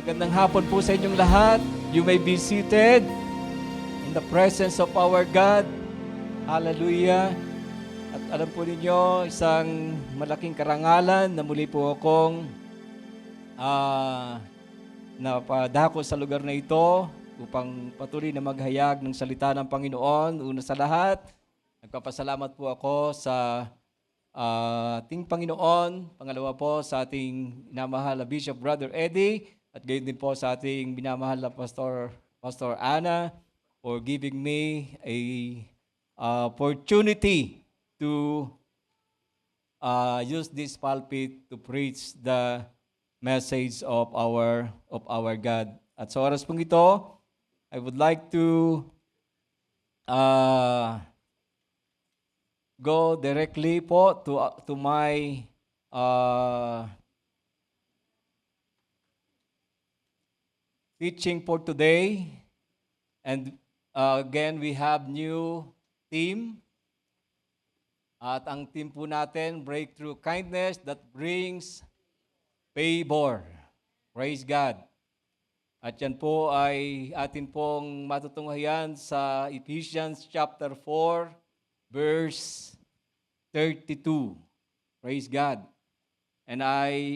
Magandang hapon po sa inyong lahat. You may be seated in the presence of our God. Hallelujah. At alam po ninyo, isang malaking karangalan na muli po akong napadako sa lugar na ito upang patuloy na maghayag ng salita ng Panginoon. Una sa lahat, nagpapasalamat po ako sa ating Panginoon. Pangalawa po sa ating minamahal na Bishop Brother Eddie. At gayon din po sa ating minamahal na Pastor Ana for giving me a opportunity to use this pulpit to preach the message of our God. At sa oras pong ito, I would like to go directly po to my teaching for today. And again, we have new theme. At ang theme po natin, Breakthrough Kindness that Brings Favor. Praise God. At yan po ay atin pong matutunghayan sa Ephesians chapter 4, verse 32. Praise God. And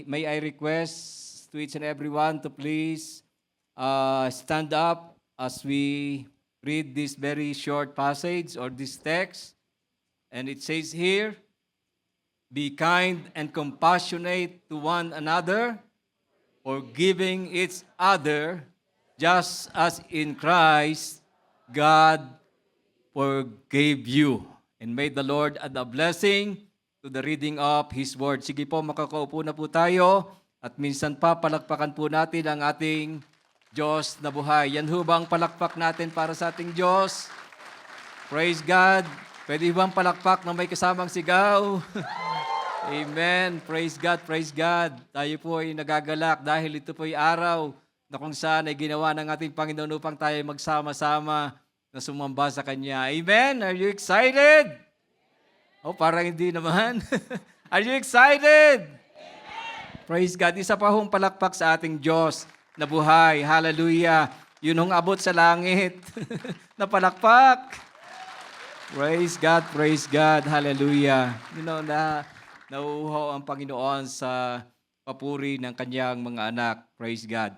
may I request to each and everyone to please stand up as we read this very short passage or this text. And it says here, be kind and compassionate to one another, forgiving each other, just as in Christ God forgave you. And may the Lord add a blessing to the reading of His Word. Sige po, makakaupo na po tayo. At minsan pa, palakpakan po natin ang ating Diyos na buhay. Yan ho bang palakpak natin para sa ating Diyos? Praise God. Pwede bang palakpak na may kasamang sigaw? Amen. Praise God, praise God. Tayo po ay nagagalak dahil ito po ay araw na kung saan ay ginawa ng ating Panginoon upang tayo magsama-sama na sumamba sa Kanya. Amen. Are you excited? Oh, parang hindi naman. Are you excited? Praise God. Isa pa hong palakpak sa ating Diyos na buhay. Hallelujah. Yun hong abot sa langit. Na palakpak. Praise God, praise God. Hallelujah. You know na nauuhaw ang Panginoon sa papuri ng kanyang mga anak. Praise God.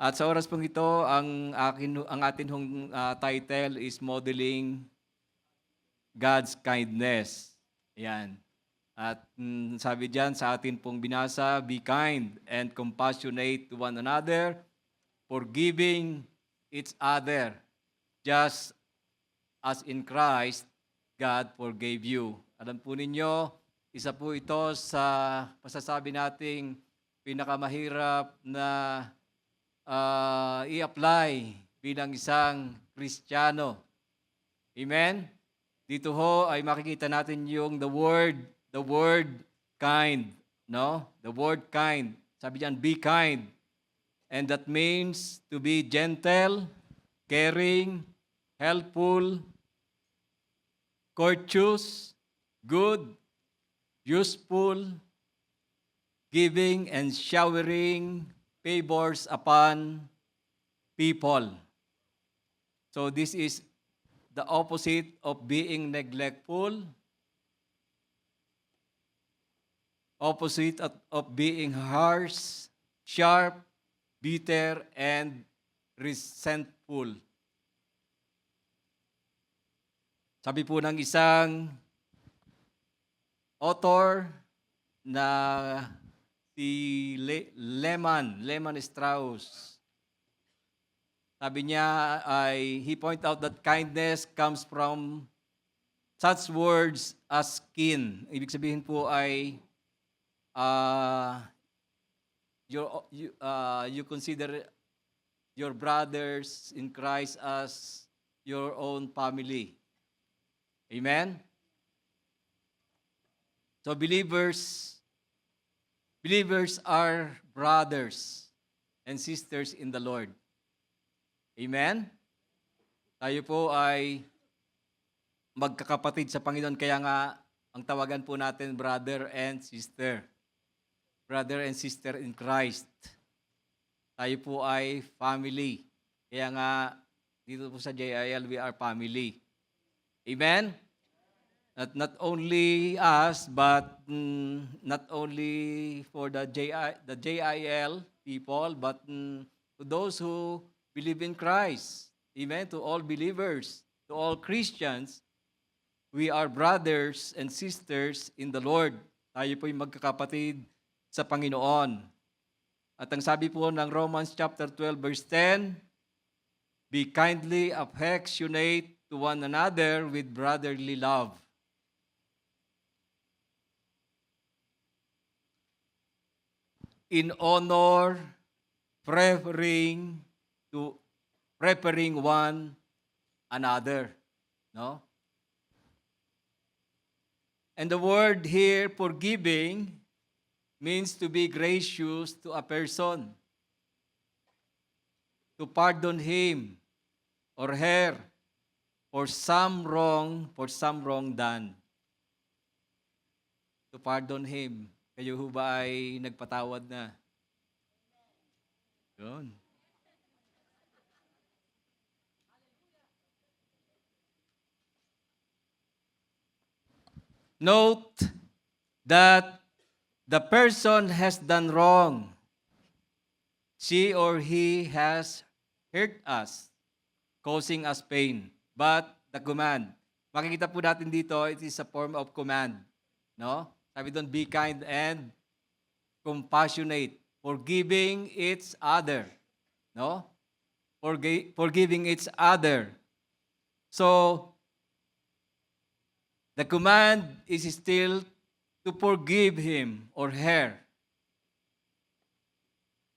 At sa oras pong ito, ang atin hong title is Modeling God's Kindness. Ayan. At sabi diyan sa atin pong binasa, be kind and compassionate to one another, forgiving each other, just as in Christ, God forgave you. Alam po ninyo, isa po ito sa masasabi nating pinakamahirap na i-apply bilang isang Kristiyano. Amen? Dito ho ay makikita natin yung the word kind, no? The word kind. Sabi diyan, be kind. And that means to be gentle, caring, helpful, courteous, good, useful, giving and showering favors upon people. So this is the opposite of being neglectful, opposite of being harsh, sharp, bitter, and resentful. Sabi po ng isang author na si Lehman Strauss, sabi niya he point out that kindness comes from such words as kin. Ibig sabihin po ay you consider your brothers in Christ as your own family. Amen? So believers are brothers and sisters in the Lord. Amen? Tayo po ay magkakapatid sa Panginoon, kaya nga ang tawagan po natin brother and sister. Brother and sister in Christ. tayo po ay family. Kaya nga, dito po sa JIL, we are family. Amen? Not only us, but not only for the JIL people, but to those who believe in Christ. Amen? To all believers, to all Christians, we are brothers and sisters in the Lord. Tayo po yung magkakapatid sa Panginoon. At ang sabi po ng Romans chapter 12 verse 10, be kindly affectionate to one another with brotherly love. In honor, preferring one another. No? And the word here, forgiving, means to be gracious to a person, to pardon him or her for some wrong done. To pardon him. Kayo ho ba ay nagpatawad na? Yun. Note that the person has done wrong. She or he has hurt us, causing us pain. But the command, makikita po natin dito, it is a form of command. No? Sabi doon, be kind and compassionate, forgiving each other. No? Forgiving each other. So, the command is still to forgive him or her.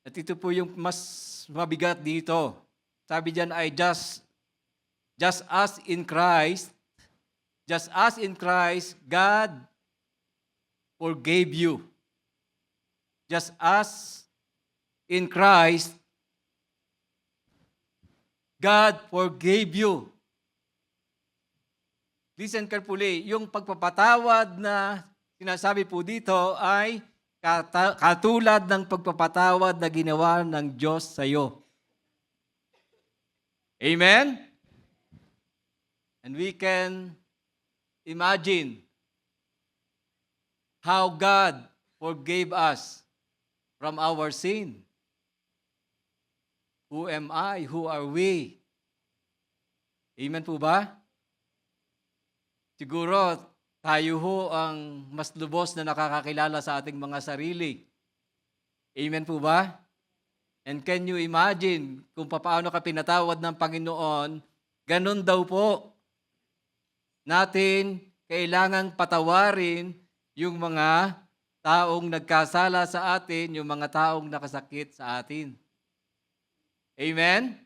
At ito po yung mas mabigat dito. Sabi diyan ay just as in Christ, God forgave you. Just as in Christ, God forgave you. Listen carefully, yung pagpapatawad na sinasabi po dito ay katulad ng pagpapatawad na ginawa ng Diyos sa iyo. Amen? And we can imagine how God forgave us from our sin. Who am I? Who are we? Amen po ba? Siguro, tayo ho ang mas lubos na nakakakilala sa ating mga sarili. Amen po ba? And can you imagine kung paano ka pinatawad ng Panginoon, ganun daw po natin kailangang patawarin yung mga taong nagkasala sa atin, yung mga taong nakasakit sa atin. Amen?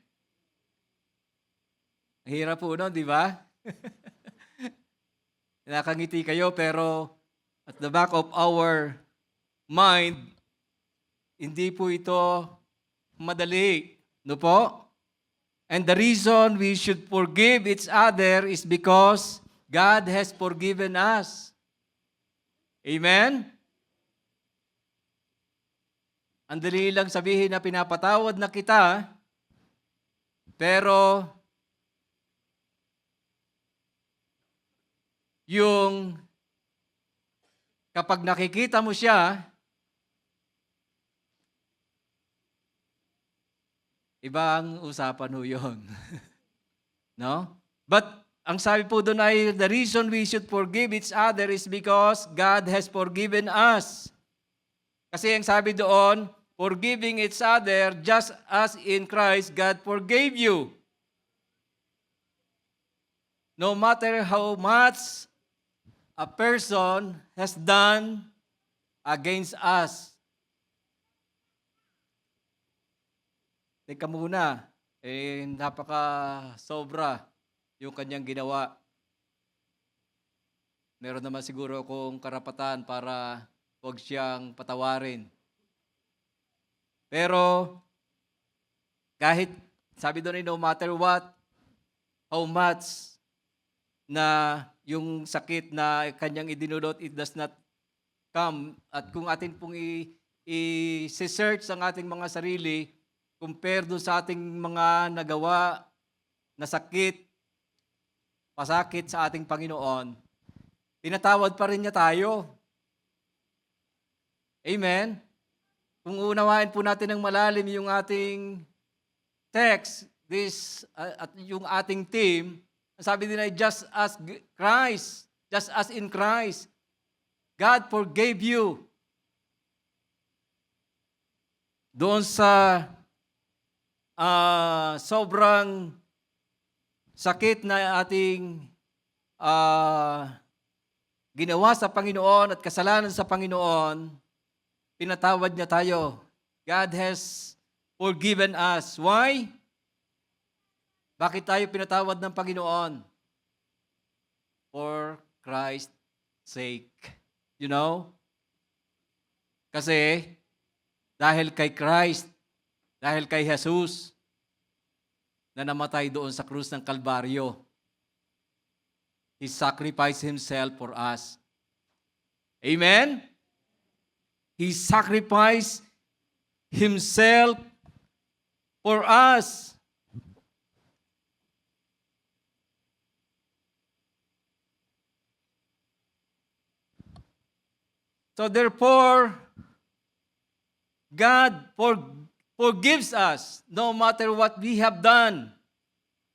Hirap po no, di ba? Nakangiti kayo pero at the back of our mind, hindi po ito madali. No po? And the reason we should forgive each other is because God has forgiven us. Amen? Ang dali lang sabihin na pinapatawad na kita, pero yung kapag nakikita mo siya, ibang usapan ho yun. No? But ang sabi po doon ay, the reason we should forgive each other is because God has forgiven us. Kasi ang sabi doon, forgiving each other just as in Christ, God forgave you. No matter how much a person has done against us. Teka muna, napaka-sobra yung kanyang ginawa. Meron naman siguro akong karapatan para huwag siyang patawarin. Pero, kahit, sabi doon no matter what, how much na yung sakit na kanyang idinulot, it does not come. At kung atin pong i-search ang ating mga sarili, compare doon sa ating mga nagawa na sakit, pasakit sa ating Panginoon, pinatawad pa rin niya tayo. Amen? Kung unawain po natin ng malalim yung ating text, at yung ating team, sabi nila, just as in Christ, God forgave you. Doon sa sobrang sakit na ating ginawa sa Panginoon at kasalanan sa Panginoon, pinatawad niya tayo. God has forgiven us. Why? Bakit tayo pinatawad ng Panginoon? For Christ's sake. You know? Kasi, dahil kay Christ, dahil kay Jesus, na namatay doon sa krus ng Kalbaryo, He sacrificed Himself for us. Amen? He sacrificed Himself for us. So therefore, God forgives us no matter what we have done.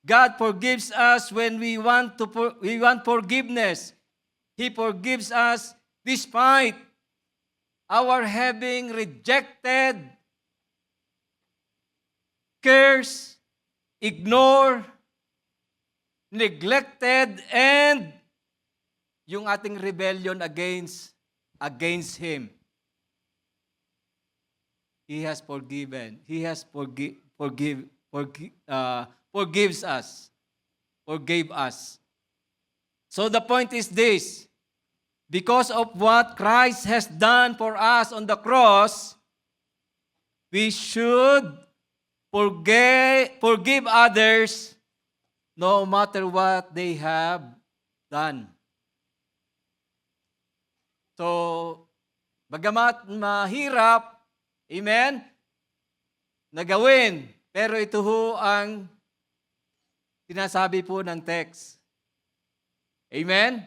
God forgives us when we want forgiveness. He forgives us despite our having rejected, cursed, ignored, neglected, and yung ating rebellion against Him. He has forgiven. He has forgives us. Forgave us. So the point is this. Because of what Christ has done for us on the cross, we should forgive others no matter what they have done. So, bagamat mahirap, amen, na gawin, pero ito ho ang sinasabi po ng text. Amen?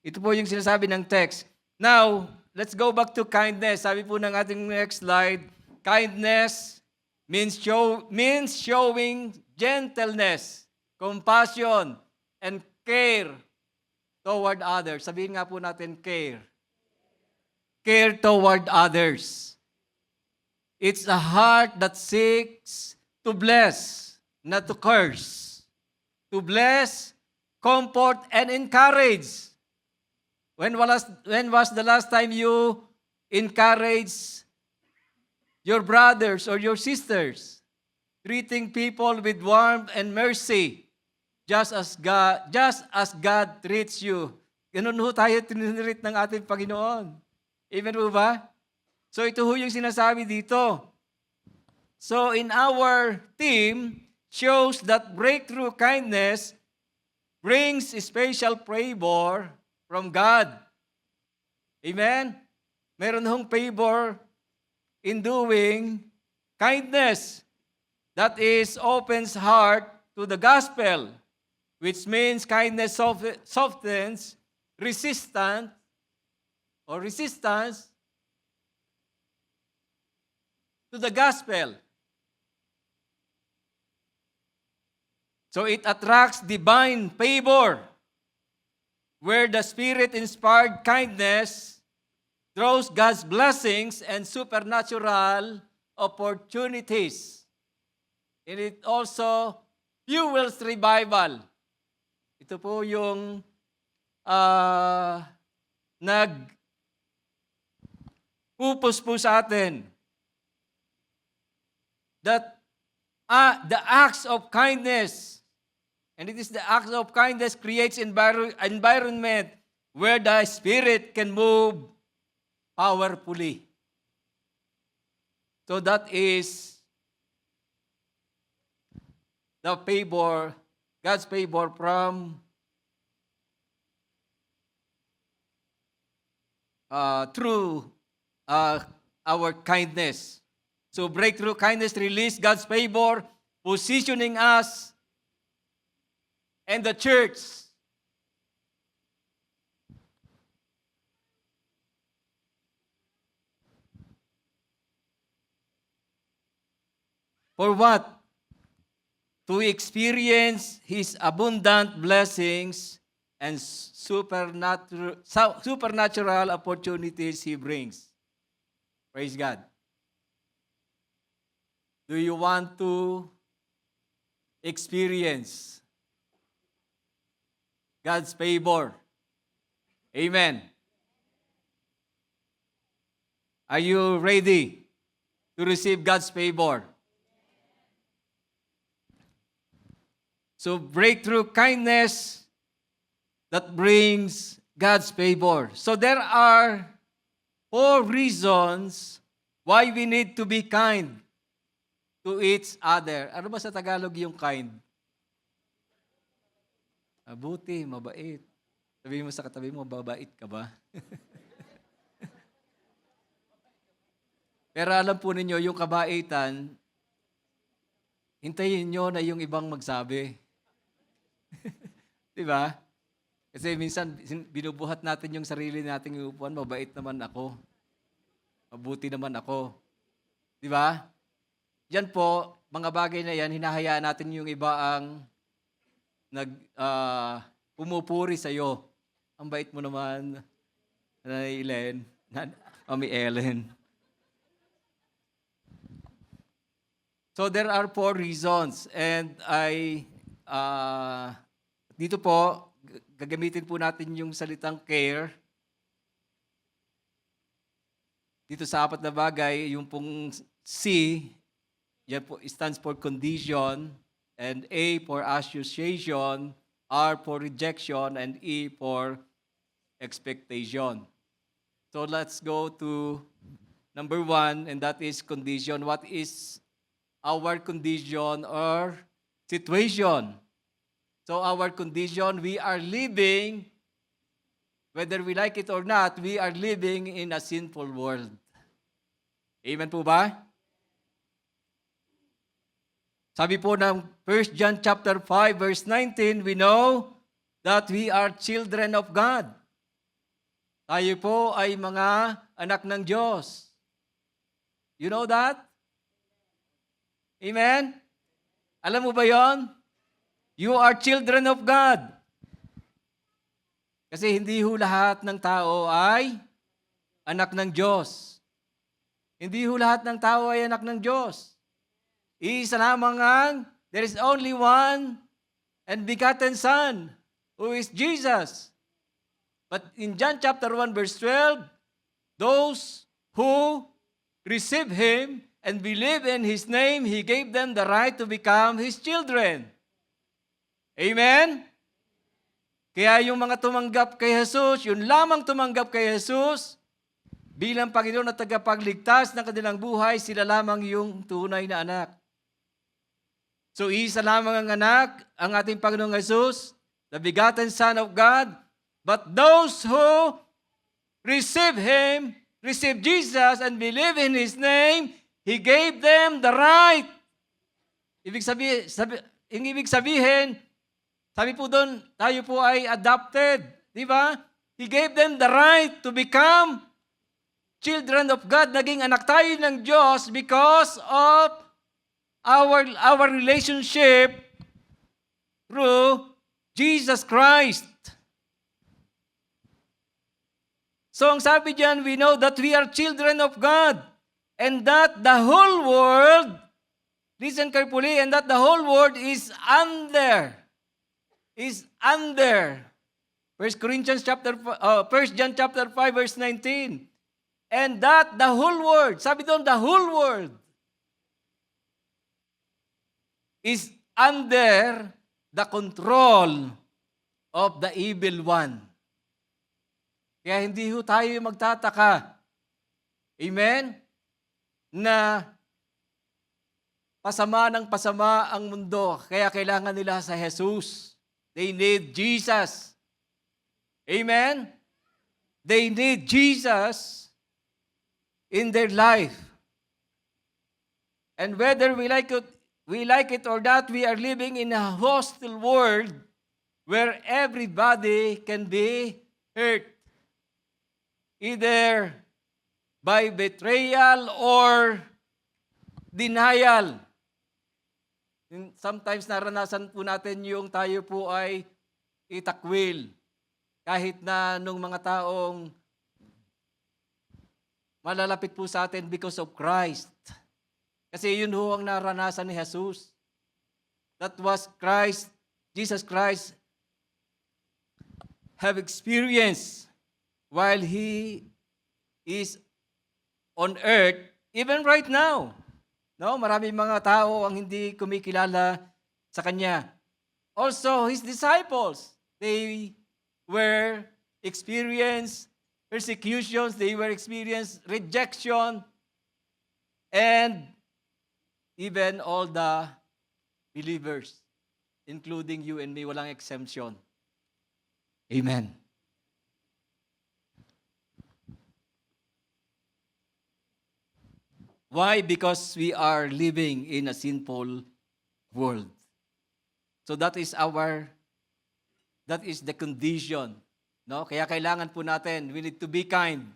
Ito po yung sinasabi ng text. Now, let's go back to kindness. Sabi po ng ating next slide, kindness means showing gentleness, compassion, and care toward others. Sabihin nga po natin, care. Care toward others. It's a heart that seeks to bless, not to curse. To bless, comfort, and encourage. When was the last time you encouraged your brothers or your sisters? Treating people with warmth and mercy, just as God treats you. Ganun ho tayo tinitreat ng ating Panginoon. Amen po ba? So ito ho yung sinasabi dito. So in our team, shows that breakthrough kindness brings special favor from God. Amen? Meron hong favor in doing kindness. That is, opens heart to the gospel, which means kindness softens resistance to the gospel. So it attracts divine favor, where the Spirit-inspired kindness draws God's blessings and supernatural opportunities. And it also fuels revival. Ito po yung nagpupus po sa atin that the acts of kindness, and it is the acts of kindness creates environment where the Spirit can move powerfully. So that is the favor, God's favor from through our kindness. So breakthrough kindness release God's favor, positioning us and the church for what? To experience His abundant blessings and supernatural opportunities He brings. Praise God. Do you want to experience God's favor? Amen. Are you ready to receive God's favor? So breakthrough kindness that brings God's favor. So there are 4 reasons why we need to be kind to each other. Ano ba sa Tagalog yung kind? Mabuti, mabait. Sabihin mo sa katabi mo, babait ka ba? Pero alam po ninyo, yung kabaitan, hintayin nyo na yung ibang magsabi. Diba? Kasi minsan, binubuhat natin yung sarili nating upuan, mabait naman ako. Mabuti naman ako. Diba? Yan po, mga bagay na yan, hinahayaan natin yung iba ang pumupuri sa'yo. Ang bait mo naman, Nanay Ellen, Mami Ellen. So there are 4 reasons. And dito po, gagamitin po natin yung salitang care. Dito sa 4 na bagay, yung pong C, yan po stands for condition, and A for association, R for rejection, and E for expectation. So let's go to number 1, and that is condition. What is our condition or situation? So our condition, we are living, whether we like it or not, we are living in a sinful world. Amen po ba? Sabi po ng 1 John chapter 5 verse 19, we know that we are children of God. Tayo po ay mga anak ng Diyos. You know that? Amen? Alam mo ba yon? You are children of God. Kasi hindi ho lahat ng tao ay anak ng Diyos. Hindi ho lahat ng tao ay anak ng Diyos. Isa lamang there is only one and begotten Son, who is Jesus. But in John chapter 1 verse 12, those who receive Him and believe in His name, He gave them the right to become His children. Amen? Kaya yung mga tumanggap kay Jesus, yun lamang tumanggap kay Jesus, bilang Panginoon at tagapagligtas ng kanilang buhay, sila lamang yung tunay na anak. So isa lamang ang anak, ang ating Panginoong Jesus, the begotten Son of God, but those who receive Him, receive Jesus and believe in His name, He gave them the right. Ibig sabihin, sabi po doon, tayo po ay adopted. Di ba? He gave them the right to become children of God. Naging anak tayo ng Diyos because of our relationship through Jesus Christ. So ang sabi diyan, we know that we are children of God and that the whole world, listen carefully, and that the whole world is under 1 John chapter 5 verse 19. And that the whole world, sabi doon, the whole world is under the control of the evil one. Kaya hindi ho tayo magtataka, amen, na pasama ng pasama ang mundo. Kaya kailangan nila sa Jesus. They need Jesus. Amen? They need Jesus in their life. And whether we like it or not, we are living in a hostile world where everybody can be hurt, either by betrayal or denial. Sometimes naranasan po natin yung tayo po ay itakwil. Kahit na nung mga taong malalapit po sa atin because of Christ. Kasi yun ho ang naranasan ni Jesus. That was Christ, Jesus Christ, have experienced while He is on earth, even right now. No, maraming mga tao ang hindi kumikilala sa Kanya. Also, His disciples, they were experienced persecutions, they were experienced rejection, and even all the believers, including you and me, walang exemption. Amen. Why? Because we are living in a sinful world. So that is the condition. No? Kaya kailangan po natin, we need to be kind.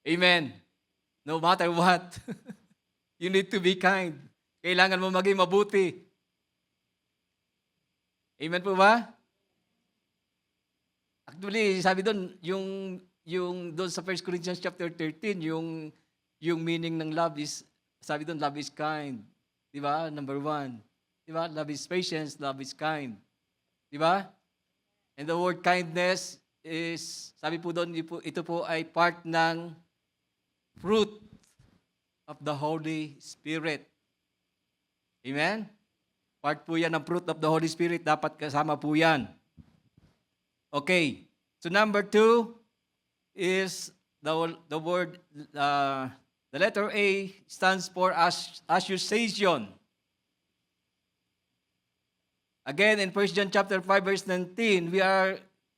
Amen. No matter what, you need to be kind. Kailangan mo maging mabuti. Amen po ba? Actually, sabi doon, yung doon sa 1 Corinthians chapter 13, yung meaning ng love is, sabi doon, love is kind. Di ba? Number 1. Di ba? Love is patience, love is kind. Di ba? And the word kindness is, sabi po doon, ito po ay part ng fruit of the Holy Spirit. Amen? Part po yan ng fruit of the Holy Spirit. Dapat kasama po yan. Okay. So number 2 is the word, the letter A stands for accusation. Again, in 1 John chapter 5, verse 19,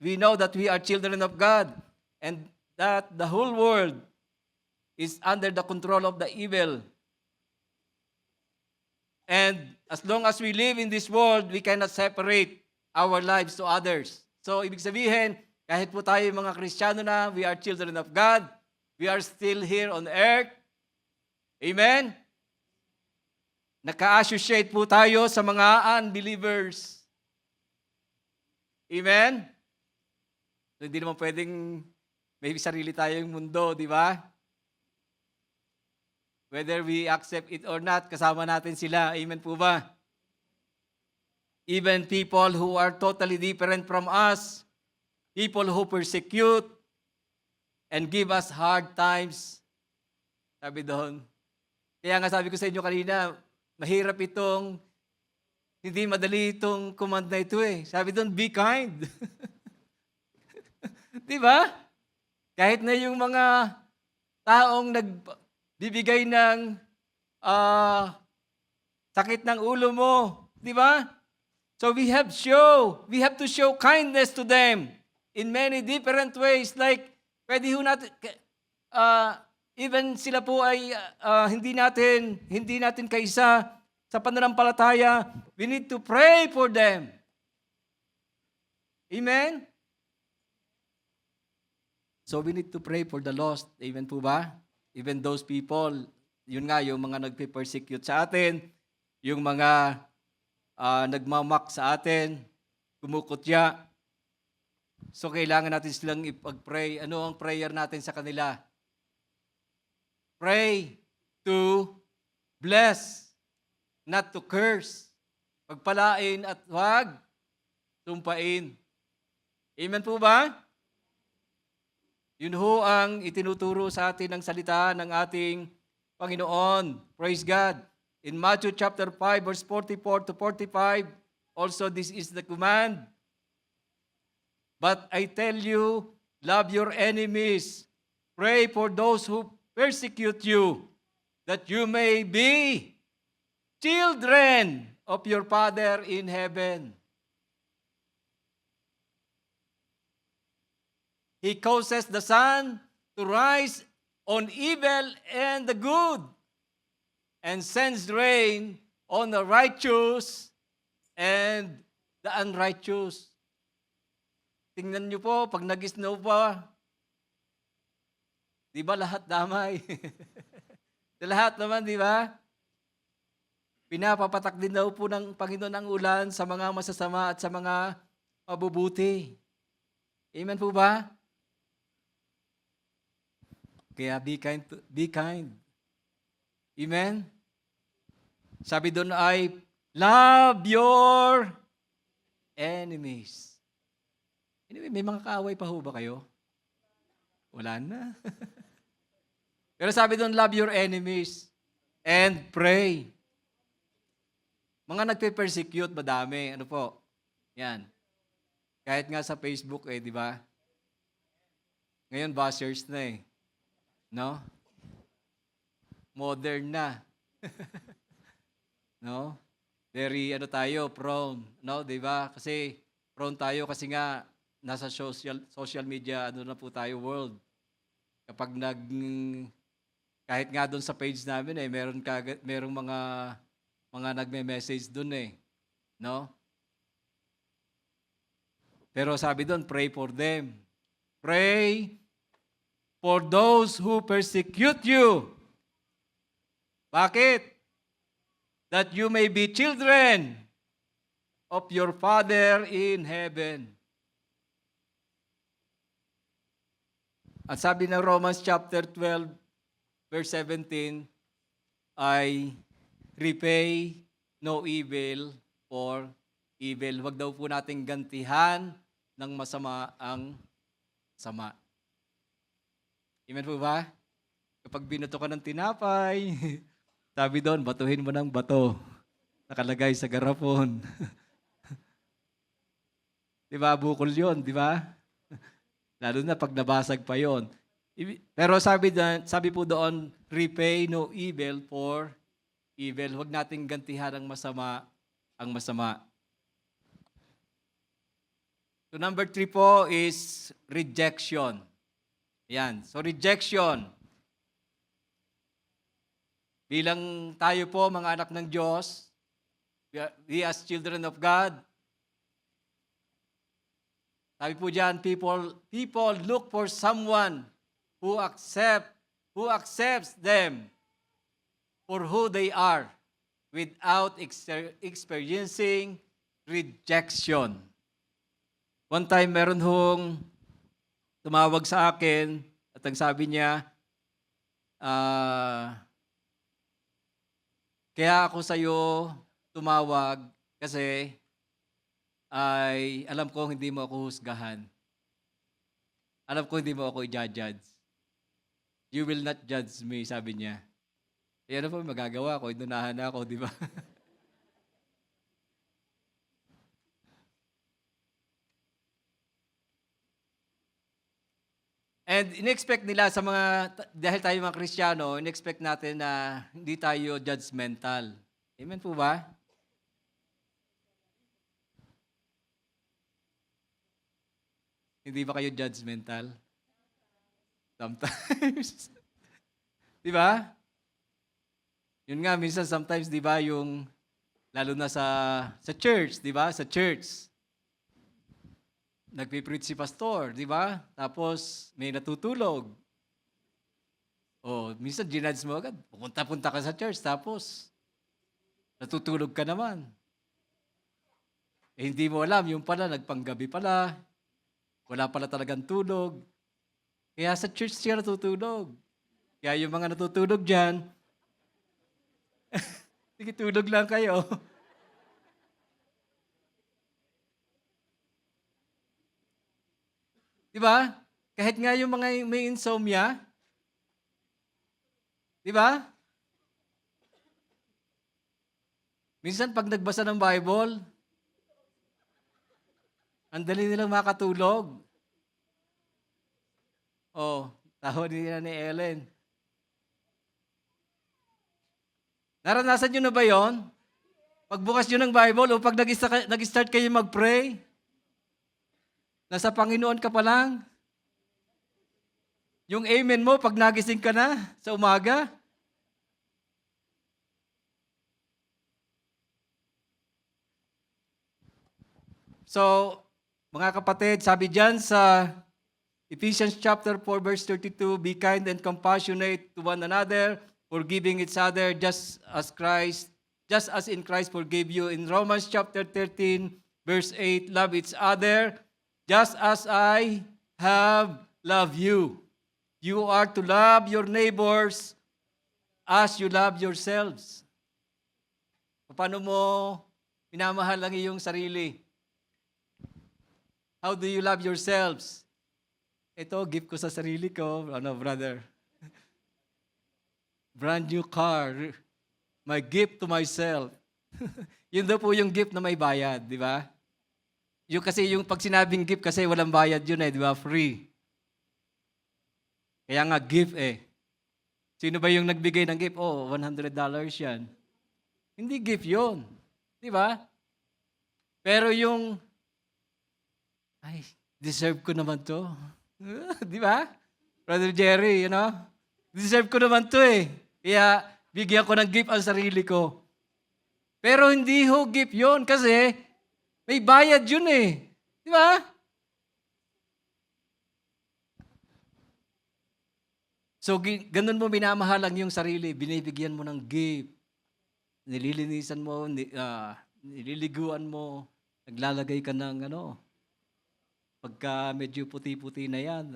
we know that we are children of God and that the whole world is under the control of the evil. And as long as we live in this world, we cannot separate our lives to others. So, ibig sabihin, kahit po tayo mga Kristiyano na, we are children of God, we are still here on earth. Amen? Naka-associate po tayo sa mga unbelievers. Amen? So, hindi naman pwedeng may sarili tayong mundo, di ba? Whether we accept it or not, kasama natin sila. Amen po ba? Even people who are totally different from us, people who persecute and give us hard times. Sabi doon. Kaya nga sabi ko sa inyo kanina, mahirap hindi madali itong command na ito eh. Sabi doon, be kind. Di ba? Kahit na yung mga taong nagbibigay ng sakit ng ulo mo. Di ba? So we have to show kindness to them in many different ways. Like, pwede ho natin, even sila po ay hindi natin kaisa sa pananampalataya, we need to pray for them. Amen? So we need to pray for the lost. Amen po ba? Even those people, yun nga, yung mga nagpe-persecute sa atin, yung mga nagmamak sa atin, kumukutya. So kailangan natin silang ipag-pray. Ano ang prayer natin sa kanila? Pray to bless, not to curse. Pagpalain at huwag tumpain. Amen po ba? Yun ho ang itinuturo sa atin ng salita ng ating Panginoon. Praise God. In Matthew chapter 5, verse 44 to 45, also this is the command. But I tell you, love your enemies. Pray for those who persecute you, that you may be children of your Father in heaven. He causes the sun to rise on evil and the good, and sends rain on the righteous and the unrighteous. Tingnan niyo po, pag nag-snow pa, di ba lahat damay? Lahat naman, di ba? Pinapapatak din daw po ng Panginoon ang ulan sa mga masasama at sa mga mabubuti. Amen po ba? Kaya be kind. Be kind. Amen? Sabi doon ay, love your enemies. Anyway, may mga kaaway pa ho ba kayo? Wala na. Pero sabi doon, love your enemies and pray. Mga nagpe-persecute, madami. Ano po? Yan. Kahit nga sa Facebook di ba? Ngayon, bashers na No? Modern na. No? Very, prone. No? Di ba? Kasi, prone tayo kasi nga, nasa social media, na po tayo, world. Kapag kahit nga doon sa page namin merong mga nagme-message doon no? Pero sabi doon, pray for them. Pray for those who persecute you. Bakit? That you may be children of your Father in heaven. At sabi ng Romans chapter 12, verse 17, ay repay no evil for evil. Huwag daw po nating gantihan ng masama ang sama. Amen po ba? Kapag binato ka ng tinapay, sabi doon, batuhin mo ng bato. Nakalagay sa garapon. Di ba? Bukol yun, di ba? Lalo na pag nabasag pa yon. Pero sabi po doon, repay no evil for evil. Huwag nating gantihan ang masama. So number 3 po is rejection. Yan. So rejection. Bilang tayo po mga anak ng Diyos, we as children of God, sabi po dyan, people look for someone who accepts them for who they are without experiencing rejection. One time, meron hong tumawag sa akin at ang sabi niya, kaya ako sa'yo tumawag kasi ay alam ko hindi mo ako husgahan. Alam ko hindi mo ako i-judge. You will not judge me, sabi niya. Eh ano po magagawa ko? Inunahan na ako, di ba? And in-expect nila sa dahil tayo mga Kristiyano, in-expect natin na hindi tayo judgmental. Amen po ba? Hindi ba kayo judgmental? Sometimes. Di ba? Yun nga, minsan sometimes, di ba, yung, lalo na sa church, di ba? Sa church. Nagpipreach si pastor, di ba? Tapos, may natutulog. O, minsan, ginudge mo agad. Pupunta-punta ka sa church, tapos, natutulog ka naman. Eh, hindi mo alam, yung pala, nagpanggabi pala, wala pala talagang tulog. Kaya sa church siya natutulog. Kaya yung mga natutulog dyan, sige, tulog lang kayo. Di ba? Kahit nga yung mga may insomnia, di ba? Minsan pag nagbasa ng Bible, ang dali nilang makatulog. Oh, tawa nila ni Ellen. Naranasan nyo na ba yon? Pagbukas nyo ng Bible o pag nag-start kayo mag-pray, nasa Panginoon ka pa lang. Yung amen mo pag nagising ka na sa umaga. So, mga kapatid, sabi diyan sa Ephesians chapter 4 verse 32, be kind and compassionate to one another, forgiving each other just as in Christ forgave you. In Romans chapter 13 verse 8, love each other just as I have loved you. You are to love your neighbors as you love yourselves. Paano mo minamahal ang iyong sarili? How do you love yourselves? Ito, gift ko sa sarili ko, brother. Brand new car. My gift to myself. Yun daw po yung gift na may bayad, di ba? Yung pag sinabing gift kasi walang bayad yun di ba? Free. Kaya nga gift Sino ba yung nagbigay ng gift? Oh, $100 yan. Hindi gift yun. Di ba? Pero deserve ko naman to. Di ba? Brother Jerry, deserve ko naman to Kaya, bigyan ko ng gift ang sarili ko. Pero hindi ho gift yun kasi may bayad yun Di ba? So, ganun mo minamahalang yung sarili. Binibigyan mo ng gift. Nililinisan mo, nililiguan mo, naglalagay ka ng pagka medyo puti-puti na yan,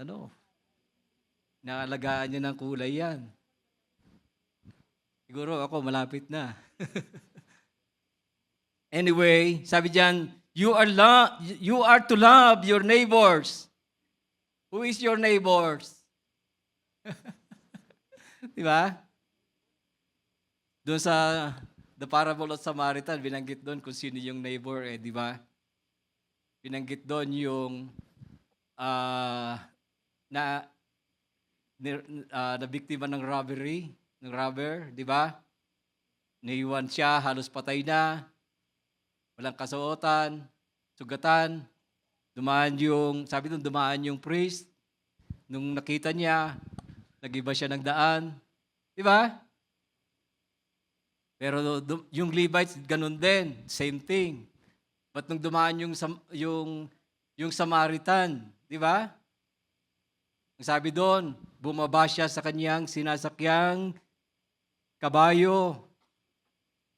naalagaan niya ng kulay yan. Siguro ako malapit na. Anyway, sabi diyan, you are to love your neighbors. Who is your neighbors? Di ba? Doon sa The Parable of Samaritan, binanggit doon kung sino yung neighbor, di ba? Binanggit doon yung na biktima ng robber, di ba? Naiwan siya, halos patay na, walang kasuotan, sugatan, sabi doon, dumaan yung priest, nung nakita niya, nag-iba siya ng daan, di ba? Pero yung Levites, ganun din, same thing. But nung dumaan yung Samaritan, di ba? Ang sabi doon, bumaba siya sa kanyang sinasakyang kabayo.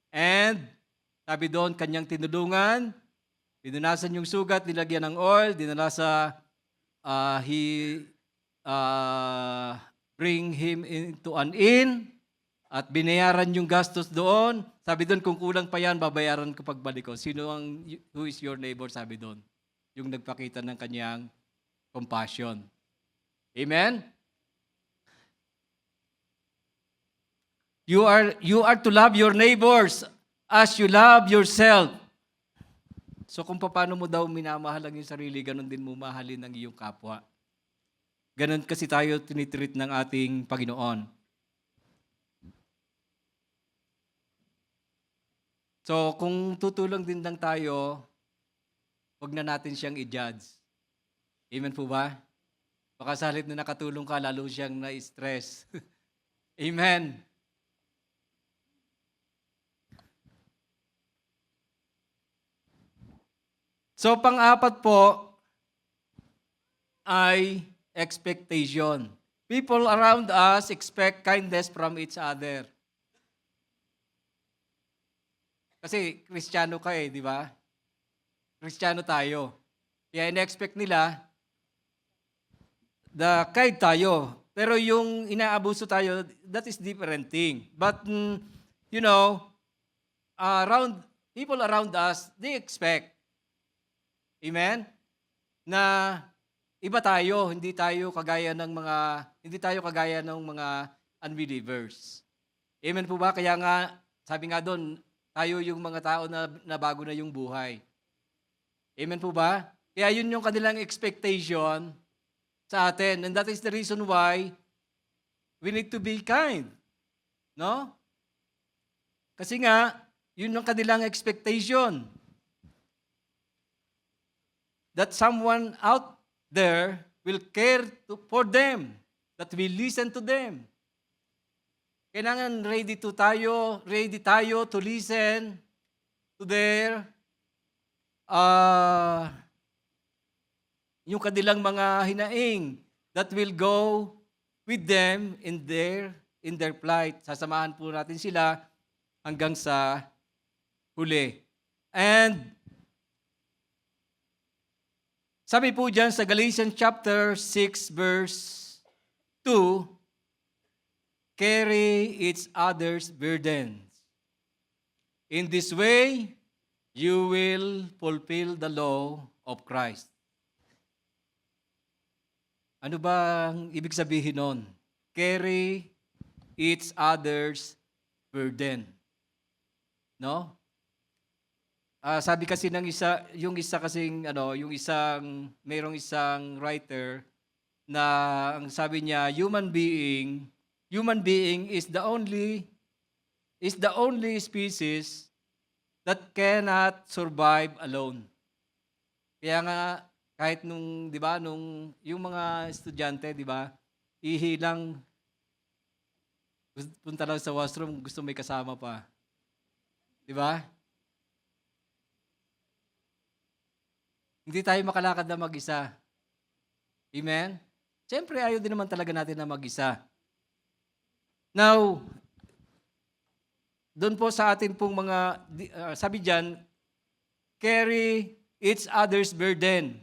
And, sabi doon, kanyang tinulungan, pinunasan yung sugat, nilagyan ng oil, dinala bring him into an inn, at binayaran yung gastos doon. Sabi doon, kung kulang pa yan, babayaran ko pagbalik ko. Who is your neighbor, sabi doon? Yung nagpakita ng kanyang compassion. Amen? You are to love your neighbors as you love yourself. So kung paano mo daw minamahal ang iyong sarili, ganun din mo mahalin ang iyong kapwa. Ganun kasi tayo tinitreat ng ating Panginoon. So kung tutulong din lang tayo, huwag na natin siyang i-judge. Amen po ba? Baka sa halip na nakatulong ka, lalo siyang na-stress. Amen. So pang-apat po ay expectation. People around us expect kindness from each other. Kasi Kristiyano ka di ba? Kristiyano tayo. Kaya in-expect nila, kind tayo. Pero yung inaabuso tayo, that is different thing. But, people around us, they expect. Amen? Na iba tayo, hindi tayo kagaya ng mga unbelievers. Amen po ba? Kaya nga, sabi nga doon, tayo yung mga tao na bago na yung buhay. Amen po ba? Kaya yun yung kanilang expectation sa atin. And that is the reason why we need to be kind. No? Kasi nga, yun yung kanilang expectation. That someone out there will care for them. That will listen to them. Kailangan ready tayo to listen to their ah, yung kanilang mga hinaing that will go with them in their plight. Sasamahan po natin sila hanggang sa huli. And sabi po dyan sa Galatians chapter 6 verse 2, carry each other's burdens. In this way, you will fulfill the law of Christ. Ano ba ang ibig sabihin nun? Carry each other's burden. No? Sabi kasi ng yung mayroong isang writer na ang sabi niya, human being is the only species that cannot survive alone. Kaya nga kahit nung yung mga estudyante, 'di ba? Ihilang punta lang sa washroom, gusto may kasama pa. 'Di ba? Hindi tayo makalakad na mag-isa. Amen? Siyempre, ayaw din naman talaga natin na mag-isa. Now, doon po sa atin pong mga, sabi dyan, carry each other's burden.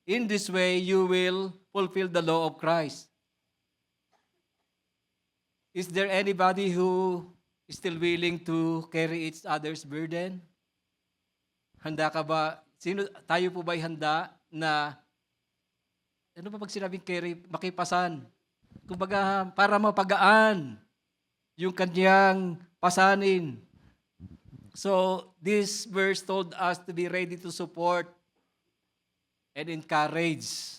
In this way, you will fulfill the law of Christ. Is there anybody who is still willing to carry each other's burden? Handa ka ba? Tayo po ba'y handa na, ano pa pag sinabing carry, makipasan? Kumbaga, para mapagaan yung kanyang pasanin. So, this verse told us to be ready to support and encourage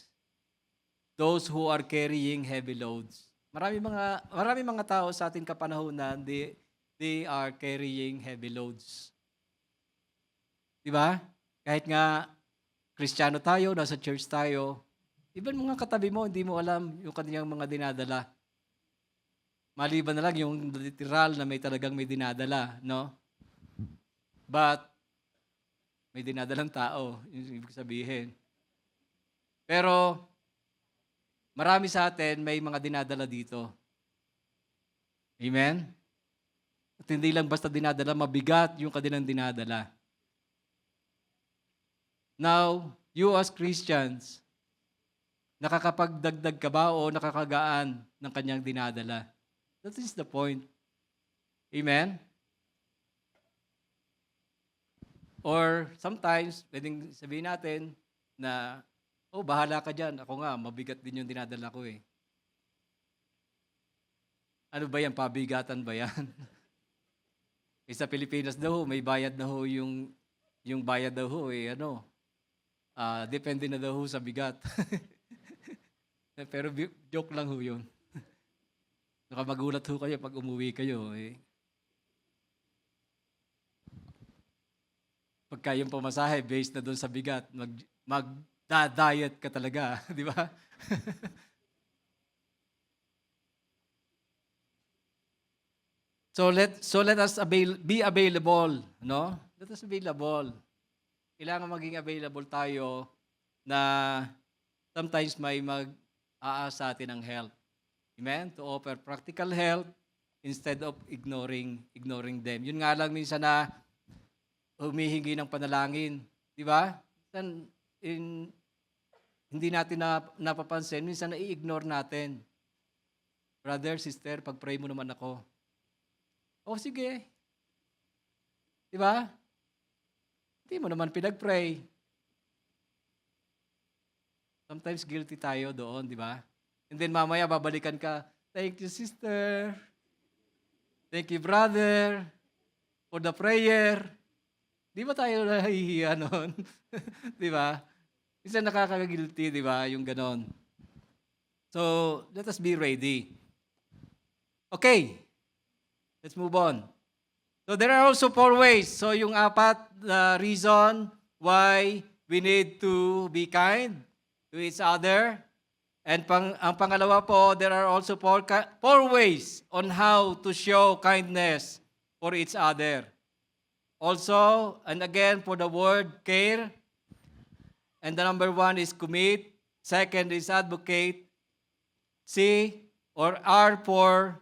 those who are carrying heavy loads. Marami mga tao sa ating kapanahunan, they are carrying heavy loads. Di ba? Kahit nga Kristiyano tayo, nasa church tayo, even mga katabi mo, hindi mo alam yung kanyang mga dinadala. Maliban na lang yung literal na may dinadala, no? But, may dinadalang tao, yung ibig sabihin. Pero, marami sa atin may mga dinadala dito. Amen? At hindi lang basta dinadala, mabigat yung kanilang dinadala. Now, you as Christians, nakakapagdagdag ka ba o nakakagaan ng kanyang dinadala? That is the point. Amen? Or sometimes, pwedeng sabihin natin na, bahala ka dyan. Ako nga, mabigat din yung dinadala ko eh. Ano ba yan? Pabigatan ba yan? Sa Pilipinas daw, may bayad na ho yung bayad daw ho eh, depende na daw ho sa bigat. Pero joke lang ho yun. Baka magulat ho kayo pag umuwi kayo. Pagka yung pamasahe, based na doon sa bigat, mag-diet ka talaga. Di ba? So let us be available. No? Let us be available. Kailangan maging available tayo na sometimes may mag-aas sa atin ng help. Amen? To offer practical help instead of ignoring them. Yun nga lang minsan na humihingi ng panalangin. Di ba? Hindi natin napapansin. Minsan na-i-ignore natin. Brother, sister, pag-pray mo naman ako. Sige. Di ba? Hindi mo naman pinag-pray. Sometimes guilty tayo doon, di ba? And then mamaya babalikan ka, thank you sister, thank you brother, for the prayer. Di ba tayo nahihiya noon? Di ba? Isa nakaka-guilty, di ba? Yung ganon. So, let us be ready. Okay. Let's move on. So there are also 4 ways. So yung 4 reason why we need to be kind to each other. And ang pangalawa po, there are also 4 ways on how to show kindness for each other. Also, and again, for the word care, And the number 1 is commit. Second is advocate. C or R for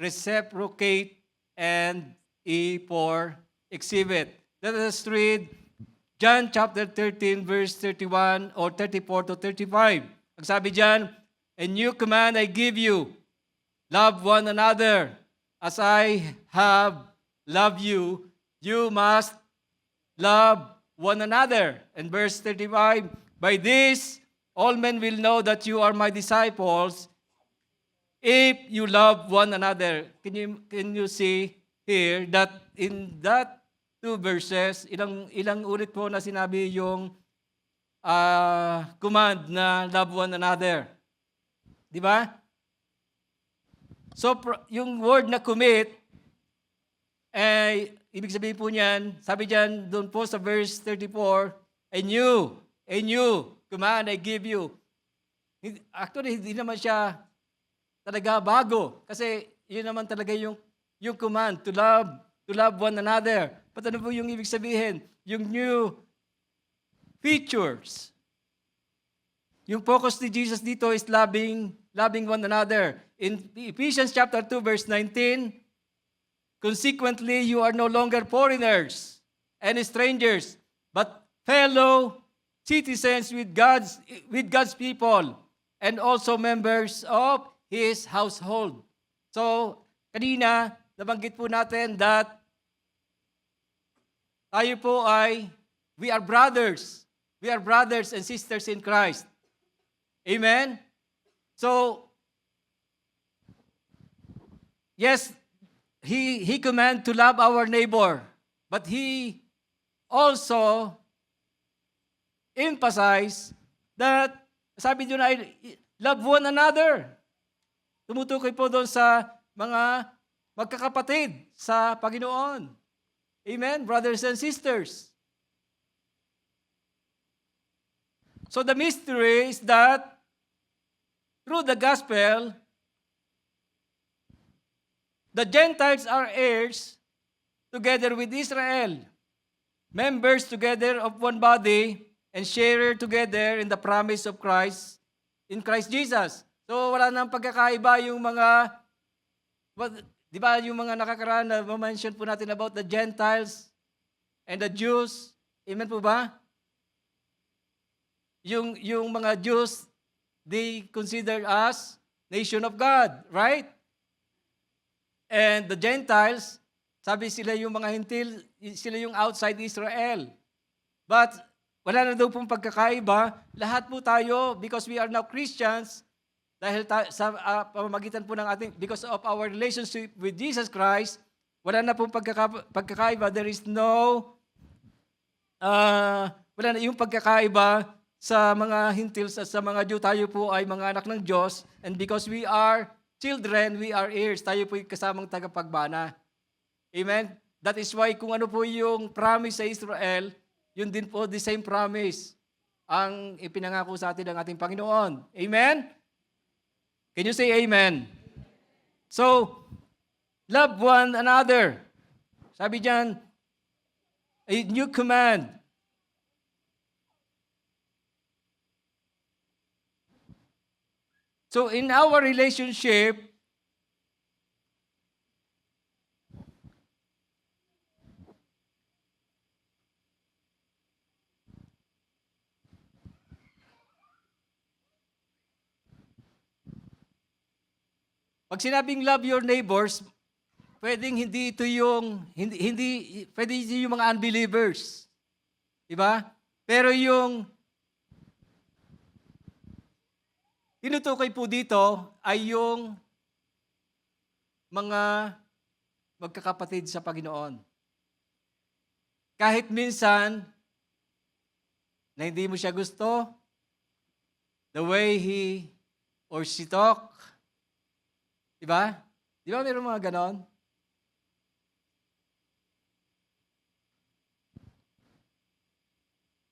reciprocate. And E for exhibit. Let us read John chapter 13 verse 31 or 34 to 35. Ang sabi diyan, "A new command I give you, love one another. As I have loved you, you must love one another." And verse 35, "By this, all men will know that you are my disciples if you love one another." Can you see here that in that 2 verses, ilang ulit po na sinabi yung command na love one another? Di ba? So, yung word na commit, ibig sabihin po niyan, sabi diyan doon po sa verse 34, a new command I give you. Actually, hindi naman siya talaga bago. Kasi yun naman talaga yung command, to love one another. But ano po yung ibig sabihin? Yung new features. Yung focus ni Jesus dito is loving one another. In Ephesians chapter 2 verse 19, "Consequently, you are no longer foreigners and strangers, but fellow citizens with God's people and also members of His household." So, kanina, nabanggit po natin that tayo po we are brothers. We are brothers and sisters in Christ. Amen? So, yes, He command to love our neighbor, but He also emphasize that, sabi doon ay, love one another. Tumutukoy po doon sa mga magkakapatid sa Panginoon. Amen, brothers and sisters. So the mystery is that through the gospel, the Gentiles are heirs together with Israel, members together of one body, and sharer together in the promise of Christ, in Christ Jesus. So wala nang pagkakaiba yung mga, di ba yung mga nakakaraan na ma-mention po natin about the Gentiles and the Jews. Amen po ba? Yung mga Jews, they consider us nation of God, right? And the Gentiles, sabi sila yung mga hintil, sila yung outside Israel. But wala na daw pong pagkakaiba. Lahat po tayo, because we are now Christians, dahil sa pamamagitan po ng ating, because of our relationship with Jesus Christ, wala na pong pagkakaiba. There is no, wala na yung pagkakaiba sa mga hintils at sa mga Jew. Tayo po ay mga anak ng Diyos. And because we are children, we are heirs. Tayo po yung kasamang tagapagbana. Amen? That is why kung ano po yung promise sa Israel, yun din po the same promise ang ipinangako sa atin ng ating Panginoon. Amen? Can you say amen? So, love one another. Sabi diyan, a new command. So in our relationship, pag sinabing love your neighbors, pwedeng hindi ito yung, pwede yung mga unbelievers. Diba? Pero yung tinutukoy po dito ay yung mga magkakapatid sa Panginoon. Kahit minsan na hindi mo siya gusto, the way he or she talk, diba? Diba mayroong mga ganon?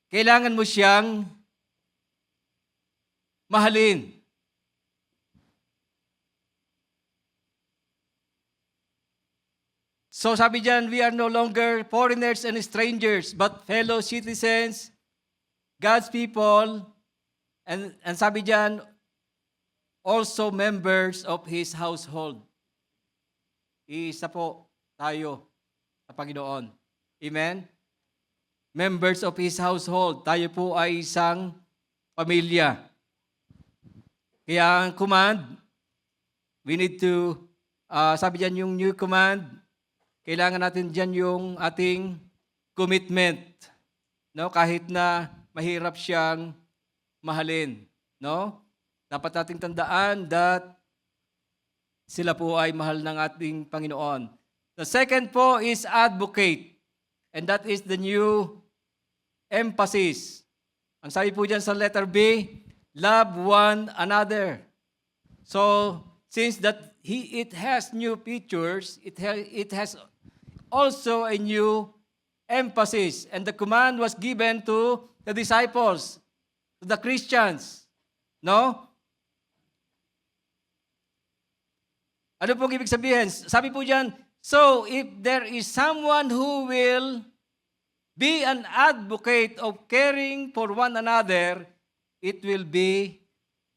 Kailangan mo siyang mahalin. So sabi diyan, we are no longer foreigners and strangers, but fellow citizens, God's people, and sabi diyan, also members of His household. Isa po tayo sa Panginoon. Amen? Members of His household. Tayo po ay isang pamilya. Kaya ang command, we need to, sabi diyan yung new command, kailangan natin diyan yung ating commitment. No? Kahit na mahirap siyang mahalin. No? Dapat nating tandaan that sila po ay mahal ng ating Panginoon. The second po is advocate. And that is the new emphasis. Ang sabi po dyan sa letter B, love one another. So, since that it has new features, it has also a new emphasis. And the command was given to the disciples, to the Christians. No? Ano pong ibig sabihin? Sabi po dyan, so if there is someone who will be an advocate of caring for one another, it will be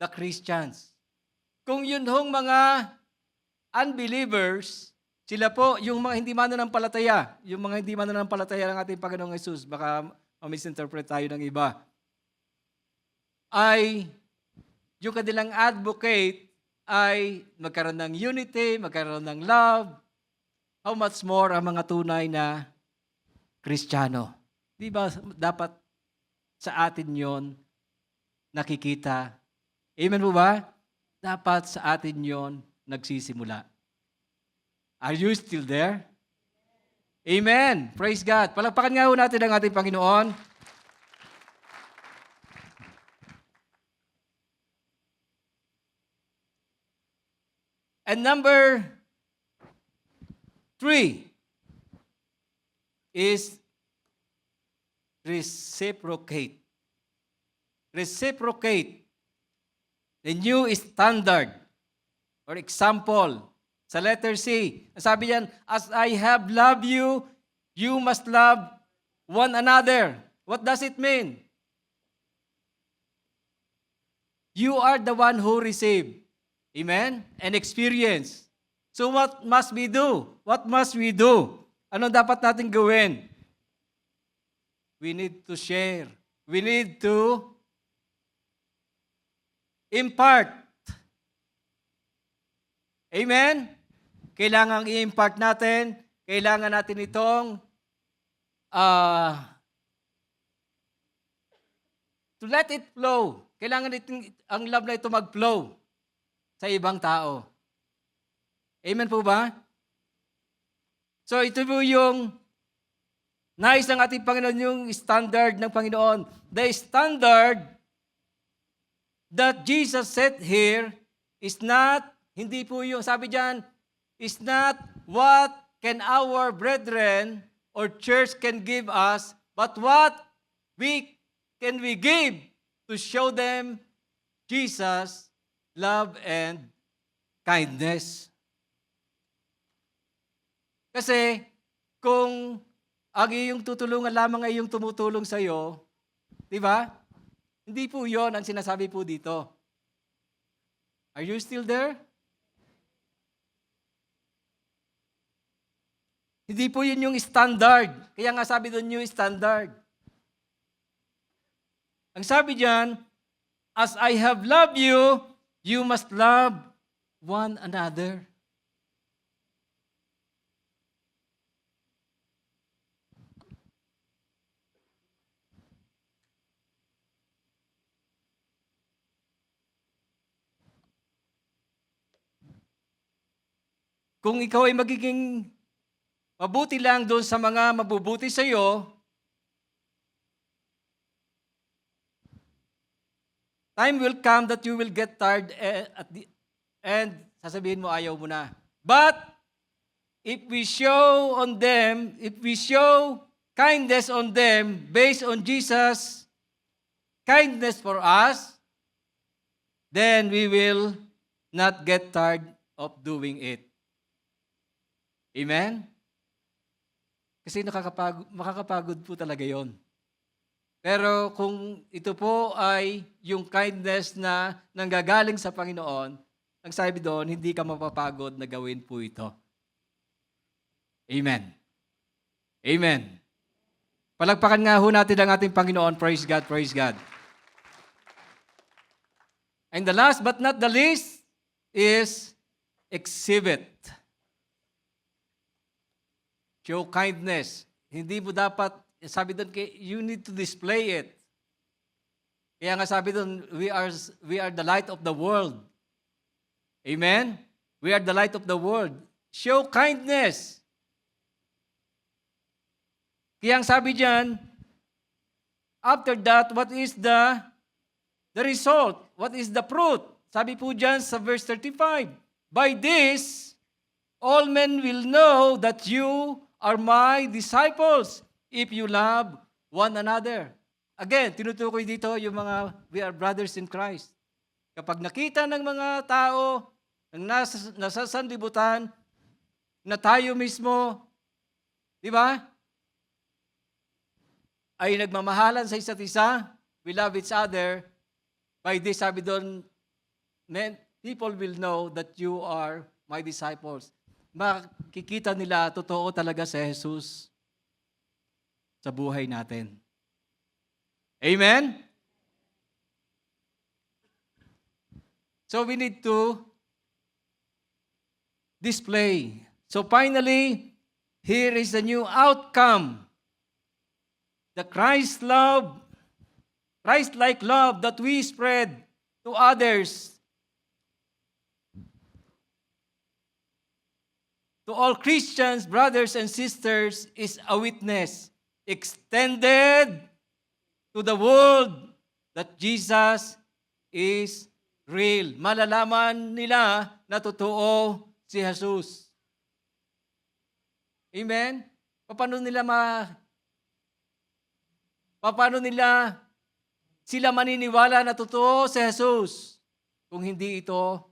the Christians. Kung yun hong mga unbelievers, sila po yung mga hindi mananampalataya, yung mga hindi mananampalataya ng ating Panginoong Hesus, baka misinterpret tayo ng iba, ay yung kanilang advocate ay magkaroon ng unity, magkaroon ng love, how much more ang mga tunay na Kristiyano. Di ba dapat sa atin yon nakikita? Amen po ba? Dapat sa atin yon nagsisimula. Are you still there? Amen. Praise God. Palakpakan nga ho natin ang ating Panginoon. And number 3 is reciprocate. Reciprocate. The new standard. For example, sa letter C, sabi diyan, as I have loved you, you must love one another. What does it mean? You are the one who received. Amen? And experience. So what must we do? What must we do? Ano dapat natin gawin? We need to share. We need to impart. Amen? Kailangan i-impart natin. Kailangan natin itong to let it flow. Kailangan ang love na ito mag-flow sa ibang tao. Amen po ba? So ito po yung nais ng ating Panginoon, yung standard ng Panginoon. The standard that Jesus set here is not, hindi po yung, sabi diyan, is not what can our brethren or church can give us, but what can we give to show them Jesus' love and kindness. Kasi kung ang iyong tutulungan lamang ay yung tumutulong sa iyo, di ba? Hindi po 'yon ang sinasabi po dito. Are you still there? Hindi po yun yung standard. Kaya nga sabi doon new standard. Ang sabi diyan, as I have loved you, you must love one another. Kung ikaw ay magiging mabuti lang doon sa mga mabubuti sa iyo, time will come that you will get tired and sasabihin mo ayaw mo na. But if we show kindness on them based on Jesus' kindness for us, then we will not get tired of doing it. Amen? Kasi makakapagod po talaga yon. Pero kung ito po ay yung kindness na nanggagaling sa Panginoon, ang sabi doon, hindi ka mapapagod na gawin po ito. Amen. Amen. Palagpakan nga ho natin ang ating Panginoon. Praise God, praise God. And the last but not the least is exhibit. Show kindness. Hindi mo dapat, sabi doon, you need to display it. Kaya nga sabi doon, we are the light of the world. Amen? We are the light of the world. Show kindness. Kaya ang sabi diyan, after that, what is the result? What is the fruit? Sabi po diyan sa verse 35, by this, all men will know that you are my disciples if you love one another. Again, tinutukoy dito yung mga we are brothers in Christ. Kapag nakita ng mga tao nasa sanlibutan na tayo mismo, di ba, ay nagmamahalan sa isa't isa, we love each other, by this, sabi doon, people will know that you are my disciples. Makikita nila, totoo talaga si Jesus sa buhay natin. Amen? So we need to display. So finally, here is the new outcome. The Christ-like love that we spread to others. To all Christians, brothers and sisters, is a witness extended to the world that Jesus is real. Malalaman nila na totoo si Jesus. Amen? Paano sila maniniwala na totoo si Jesus kung hindi ito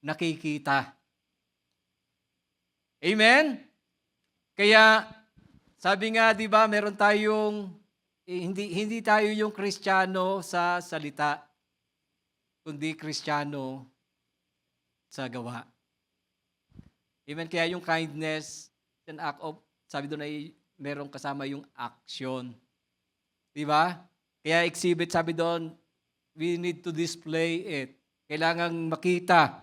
nakikita? Amen? Kaya, sabi nga, di ba, meron tayong, hindi tayo yung Kristiyano sa salita, kundi Kristiyano sa gawa. Amen? Kaya yung kindness, an act of, sabi doon ay merong kasama yung action. Di ba? Kaya exhibit, sabi doon, we need to display it. Kailangang makita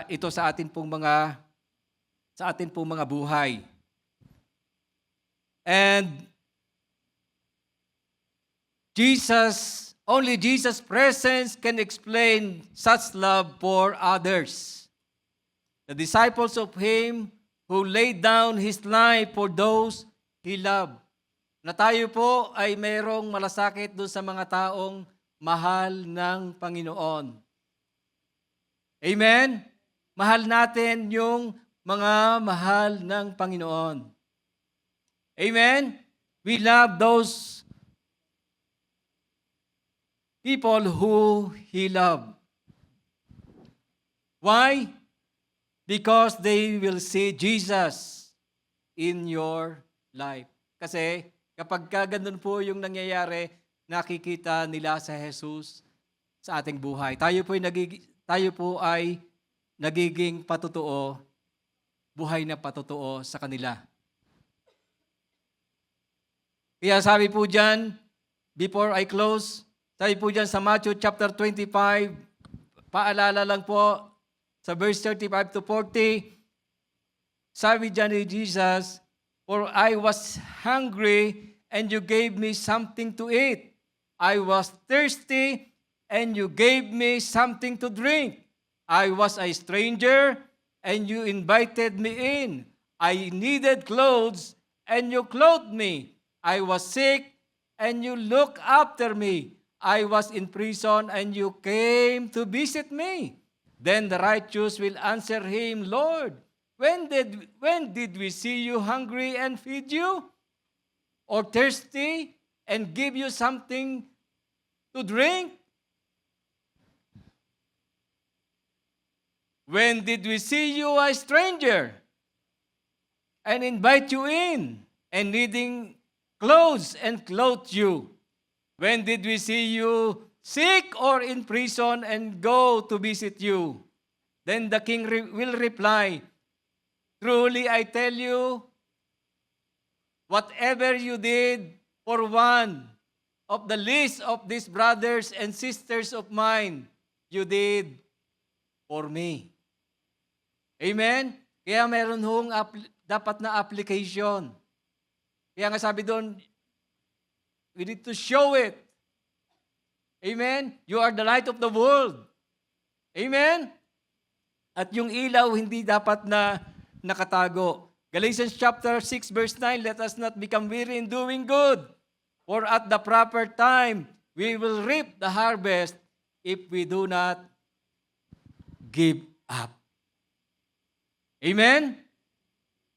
ito sa atin pong mga buhay. And only Jesus' presence can explain such love for others. The disciples of Him who laid down His life for those He loved. Na tayo po ay mayroong malasakit doon sa mga taong mahal ng Panginoon. Amen? Mahal natin yung mga mahal ng Panginoon. Amen? We love those people who He loved. Why? Because they will see Jesus in your life. Kasi kapag ganun po yung nangyayari, nakikita nila sa Jesus sa ating buhay. Tayo po ay nagiging patotoo, buhay na patotoo sa kanila. Kaya sabi po dyan, before I close, sabi po dyan sa Matthew chapter 25, paalala lang po, sa verse 35 to 40, sabi dyan ni Jesus, for I was hungry, and you gave me something to eat. I was thirsty, and you gave me something to drink. I was a stranger, and you invited me in. I needed clothes, and you clothed me. I was sick, and you looked after me. I was in prison, and you came to visit me. Then the righteous will answer him, Lord, when did we see you hungry and feed you? Or thirsty and give you something to drink? When did we see you a stranger and invite you in, and needing clothes and clothe you? When did we see you sick or in prison and go to visit you? Then the king will reply, truly I tell you, whatever you did for one of the least of these brothers and sisters of mine, you did for me. Amen? Kaya meron hong dapat na application. Kaya nga sabi doon, we need to show it. Amen? You are the light of the world. Amen? At yung ilaw hindi dapat na nakatago. Galatians chapter 6 verse 9, let us not become weary in doing good, for at the proper time we will reap the harvest if we do not give up. Amen?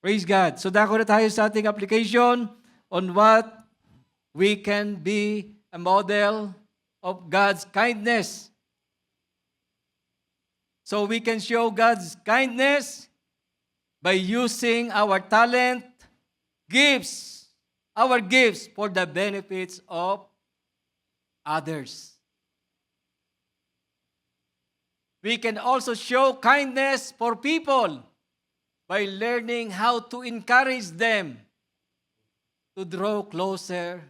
Praise God. So dako na tayo sa ating application on what we can be a model of God's kindness. So we can show God's kindness by using our talent, our gifts for the benefits of others. We can also show kindness for people by learning how to encourage them to draw closer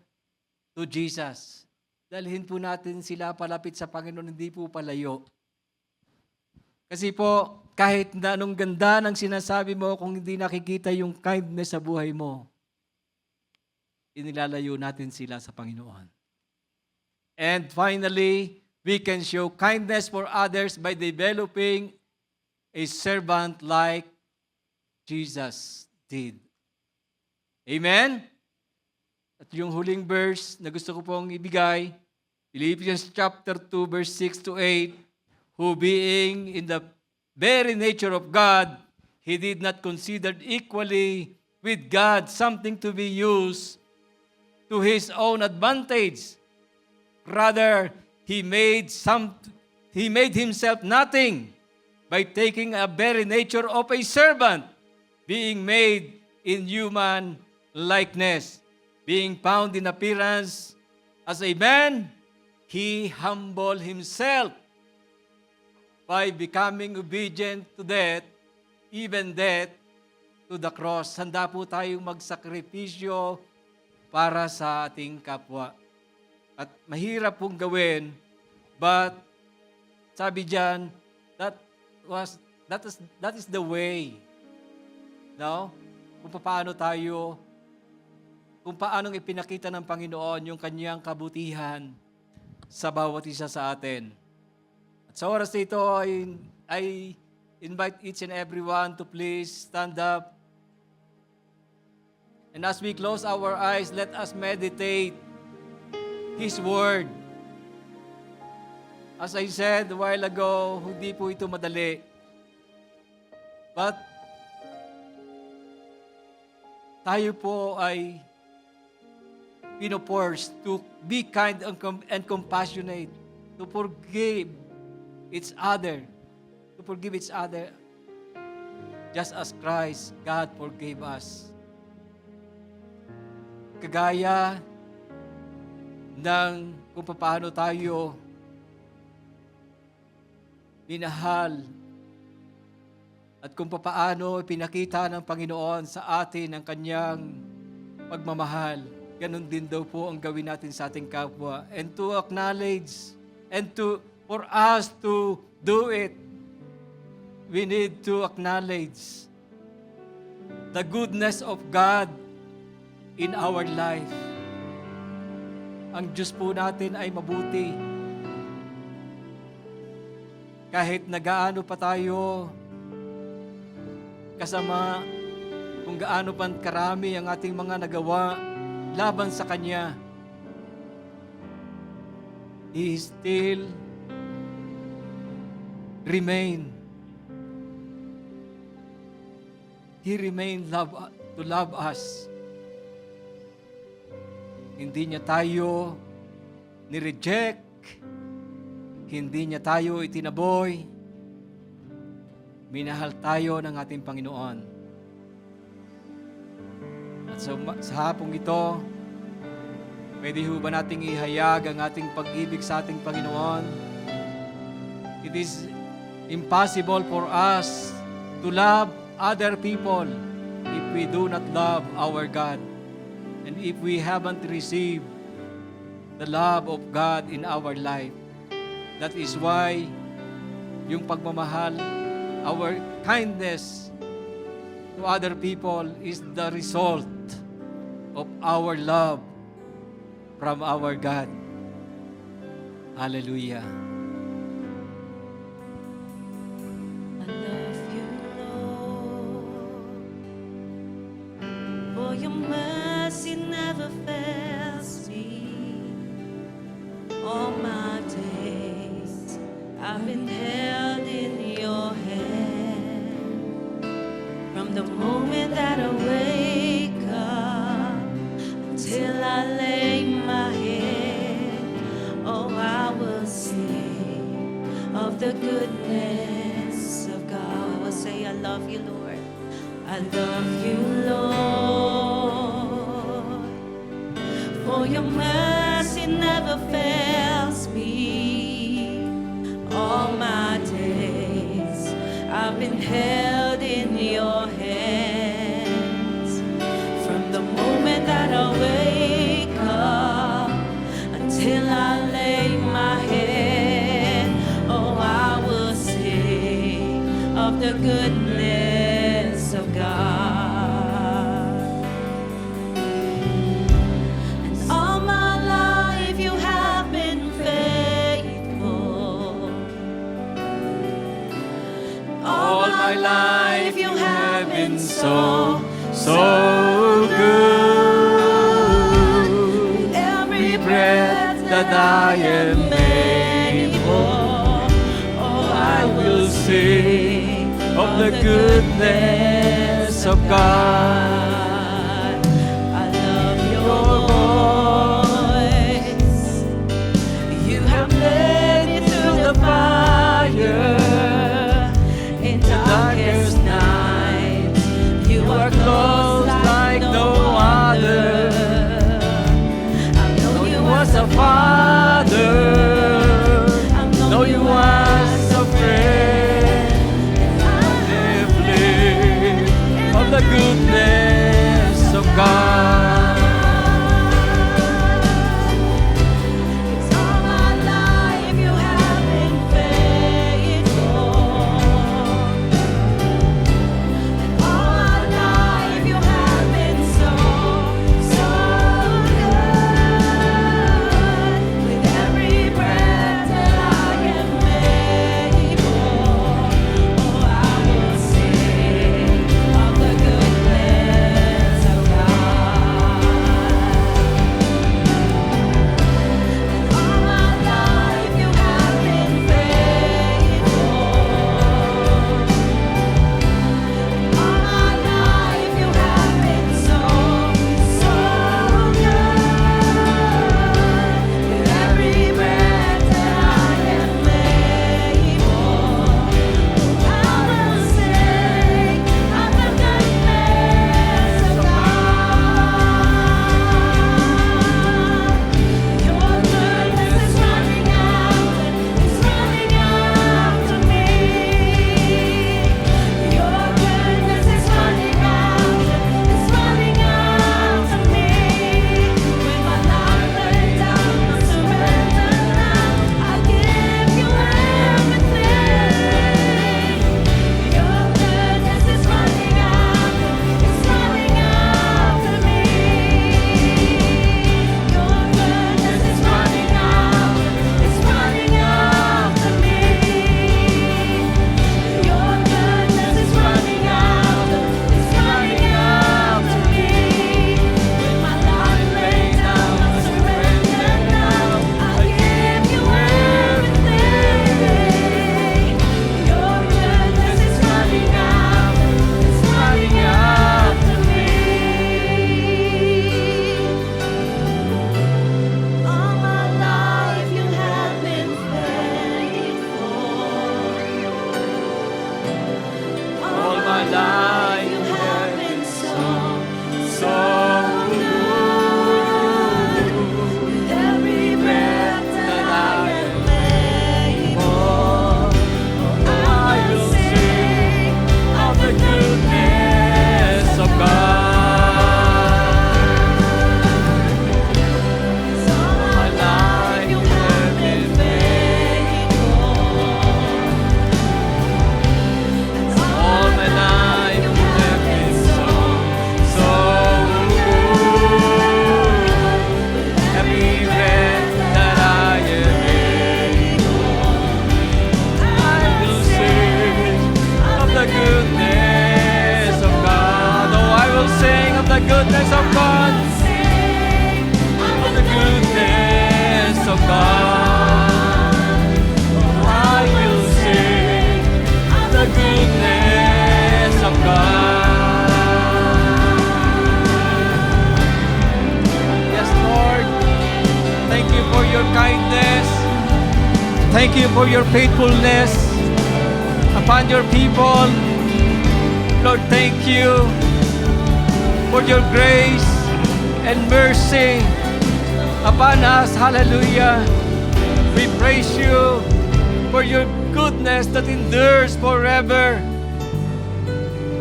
to Jesus. Dalhin po natin sila palapit sa Panginoon, hindi po palayo. Kasi po, kahit na anong ganda ng sinasabi mo, kung hindi nakikita yung kindness sa buhay mo, inilalayo natin sila sa Panginoon. And finally, we can show kindness for others by developing a servant like Jesus did. Amen? At yung huling verse na gusto ko pong ibigay, Philippians chapter 2 verse 6 to 8, who being in the very nature of God, he did not consider equally with God something to be used to his own advantage. Rather, he made himself nothing by taking a very nature of a servant, being made in human likeness. Being found in appearance as a man, he humbled himself by becoming obedient to death, even death to the cross. Handa po tayong magsakripisyo para sa ating kapwa. At mahirap pong gawin, but sabi diyan, that is the way. No? Kung paanong ipinakita ng Panginoon yung kanyang kabutihan sa bawat isa sa atin. At sa oras nito, I invite each and everyone to please stand up. And as we close our eyes, let us meditate His Word. As I said a while ago, hindi po ito madali. But tayo po ay pinoforce to be kind and compassionate, to forgive each other, just as Christ, God forgave us. Kagaya ng kung paano tayo minahal at kung paano pinakita ng Panginoon sa atin ang kanyang pagmamahal. Ganon din daw po ang gawin natin sa ating kapwa. And to acknowledge and for us to do it, we need to acknowledge the goodness of God in our life. Ang Diyos po natin ay mabuti. Kahit nagaano pa tayo kasama, kung gaano pa karami ang ating mga nagawa laban sa Kanya, He still remain. He remain to love us. Hindi niya tayo ni-reject. Hindi niya tayo itinaboy. Minahal tayo ng ating Panginoon. At sa hapong ito, Pwede ho ba nating ihayag ang ating pag-ibig sa ating Panginoon? It is impossible for us to love other people if we do not love our God. And if we haven't received the love of God in our life. That is why yung pagmamahal, our kindness to other people is the result of our love from our God. Hallelujah. I love you, Lord, for your mercy never fails me. All my days I've been held in your hand. From the moment that I wake up till I lay my head, oh, I will sing of the goodness of God. I will say, I love you, Lord. I love you, Lord, for your mercy never fails me. All my days I've been held in your hands. From the moment that I wake up until I lay my head, oh, I will sing of the goodness of God. And all my life you have been faithful. All my life you have been so, so good. Every Breath that I am able, oh, I will sing of the goodness of God. I love your voice. You have led me through the fire in darkest night. You are close like no other. I know you Was a father, know you was a friend, deeply of the goodness Thank you for your faithfulness upon your people. Lord, thank you for your grace and mercy upon us. Hallelujah. We praise you for your goodness that endures forever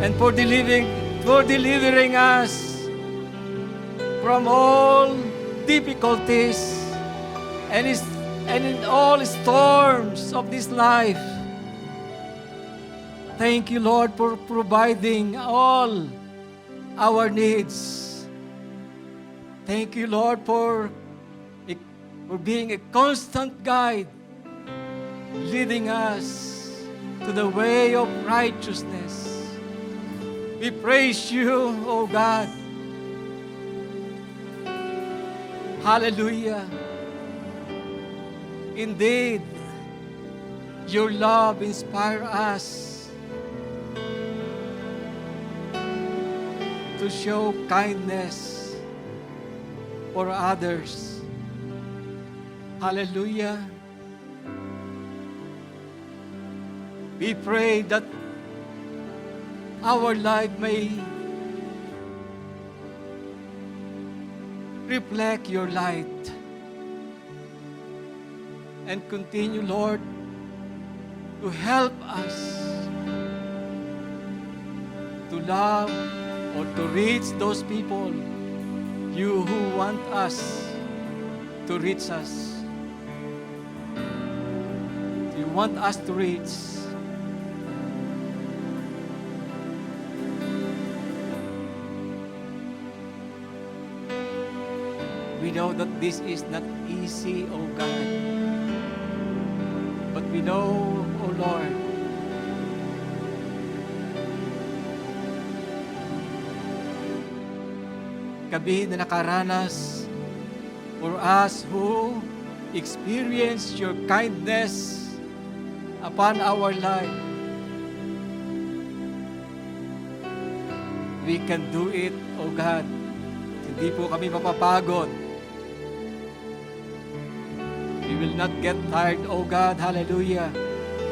and for delivering us from all difficulties and in all storms of this life. Thank you, Lord, for providing all our needs. Thank you, Lord, for being a constant guide, leading us to the way of righteousness. We praise you, O God. Hallelujah. Indeed, your love inspires us to show kindness for others. Hallelujah. We pray that our life may reflect your light and continue, Lord, to help us to love or to reach those people you who want us to reach us. You want us to reach. We know that this is not easy, O God. But we know, O Lord, kami na nakaranas, for us who experience your kindness upon our life, we can do it, O God. Hindi po kami mapapagod. We will not get tired, O God, hallelujah,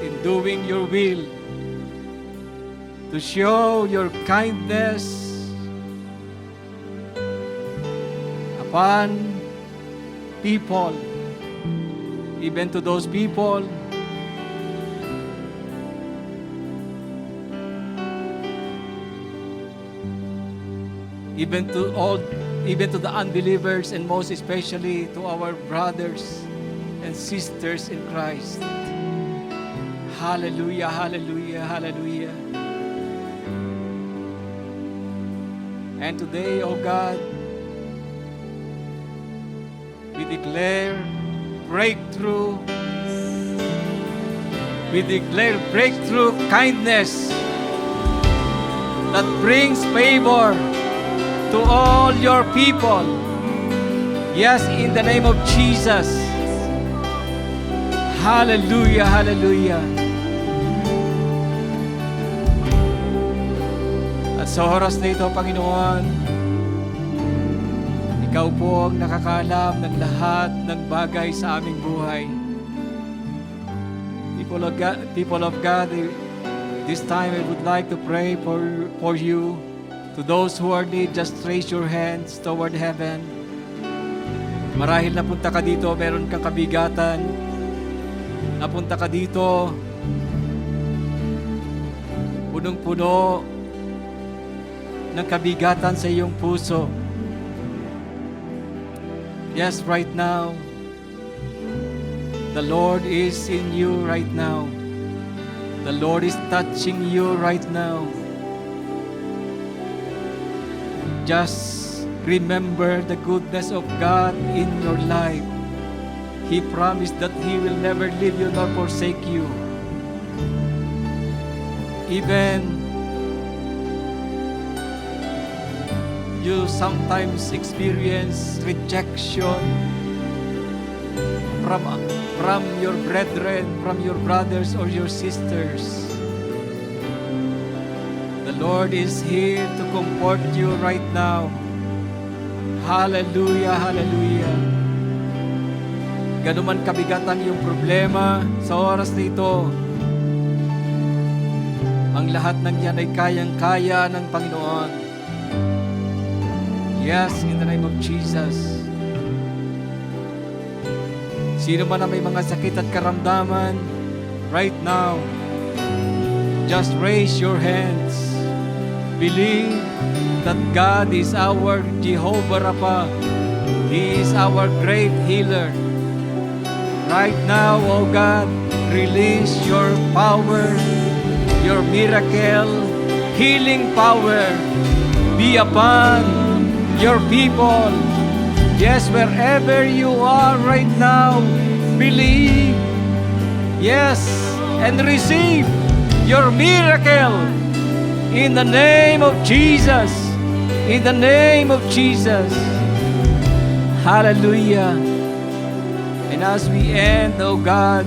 in doing your will, to show your kindness upon people, even to those people even to the unbelievers, and most especially to our brothers and sisters in Christ. Hallelujah, hallelujah, hallelujah. And today, O God, we declare breakthrough. We declare breakthrough kindness that brings favor to all your people. Yes, in the name of Jesus. Hallelujah, hallelujah. At sa oras na ito, Panginoon, ikaw po ang nakakaalam ng lahat ng bagay sa aming buhay. People of God, this time I would like to pray for you. To those who are in need, just raise your hands toward heaven. Marahil napunta ka dito, meron kang kabigatan. Napunta ka dito, punong-puno ng kabigatan sa iyong puso. Yes, right now, the Lord is in you right now. The Lord is touching you right now. Just remember the goodness of God in your life. He promised that He will never leave you nor forsake you. Even you sometimes experience rejection from your brethren, from your brothers or your sisters. The Lord is here to comfort you right now. Hallelujah, hallelujah. Ganuman kabigat ang iyong problema sa oras na ito, ang lahat ng yan ay kayang-kaya ng Panginoon. Yes, in the name of Jesus. Sino man na may mga sakit at karamdaman, right now, just raise your hands. Believe that God is our Jehovah Rapha. He is our great healer. Right now, oh God, release your power, your miracle, healing power be upon your people. Yes, wherever you are right now, believe. Yes, and receive your miracle in the name of Jesus. In the name of Jesus. Hallelujah. And as we end, oh God,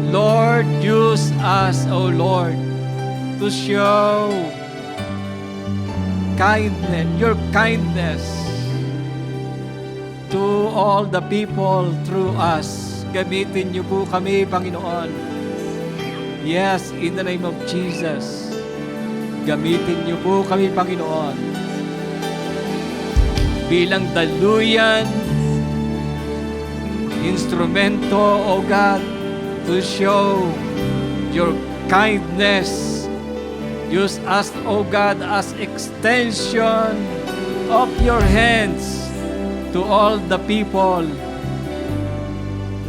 Lord, use us, oh Lord, to show kindness, your kindness to all the people through us. Gamitin niyo po kami, Panginoon. Yes, in the name of Jesus. Gamitin niyo po kami, Panginoon, bilang daluyan, instrumento, O God, to show your kindness. Use us, O God, as extension of your hands to all the people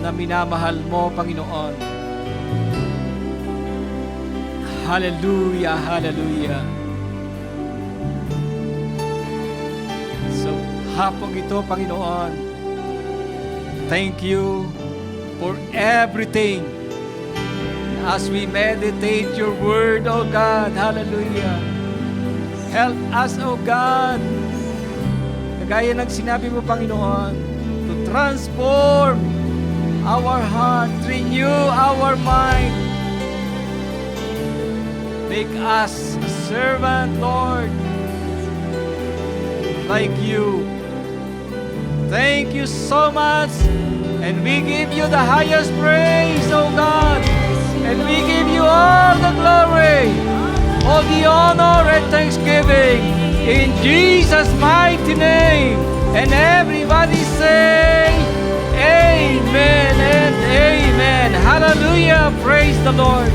na minamahal mo, Panginoon. Hallelujah, hallelujah. So, hapong ito, Panginoon, thank you for everything. As we meditate your word, O God, hallelujah. Help us, O God, kagaya ng sinabi mo, Panginoon, to transform our heart, renew our mind. Make us a servant, Lord, like you. Thank you so much, and we give you the highest praise, O God, and we give you all the glory, all the honor and thanksgiving, in Jesus' mighty name. And everybody say, Amen and Amen. Hallelujah. Praise the Lord.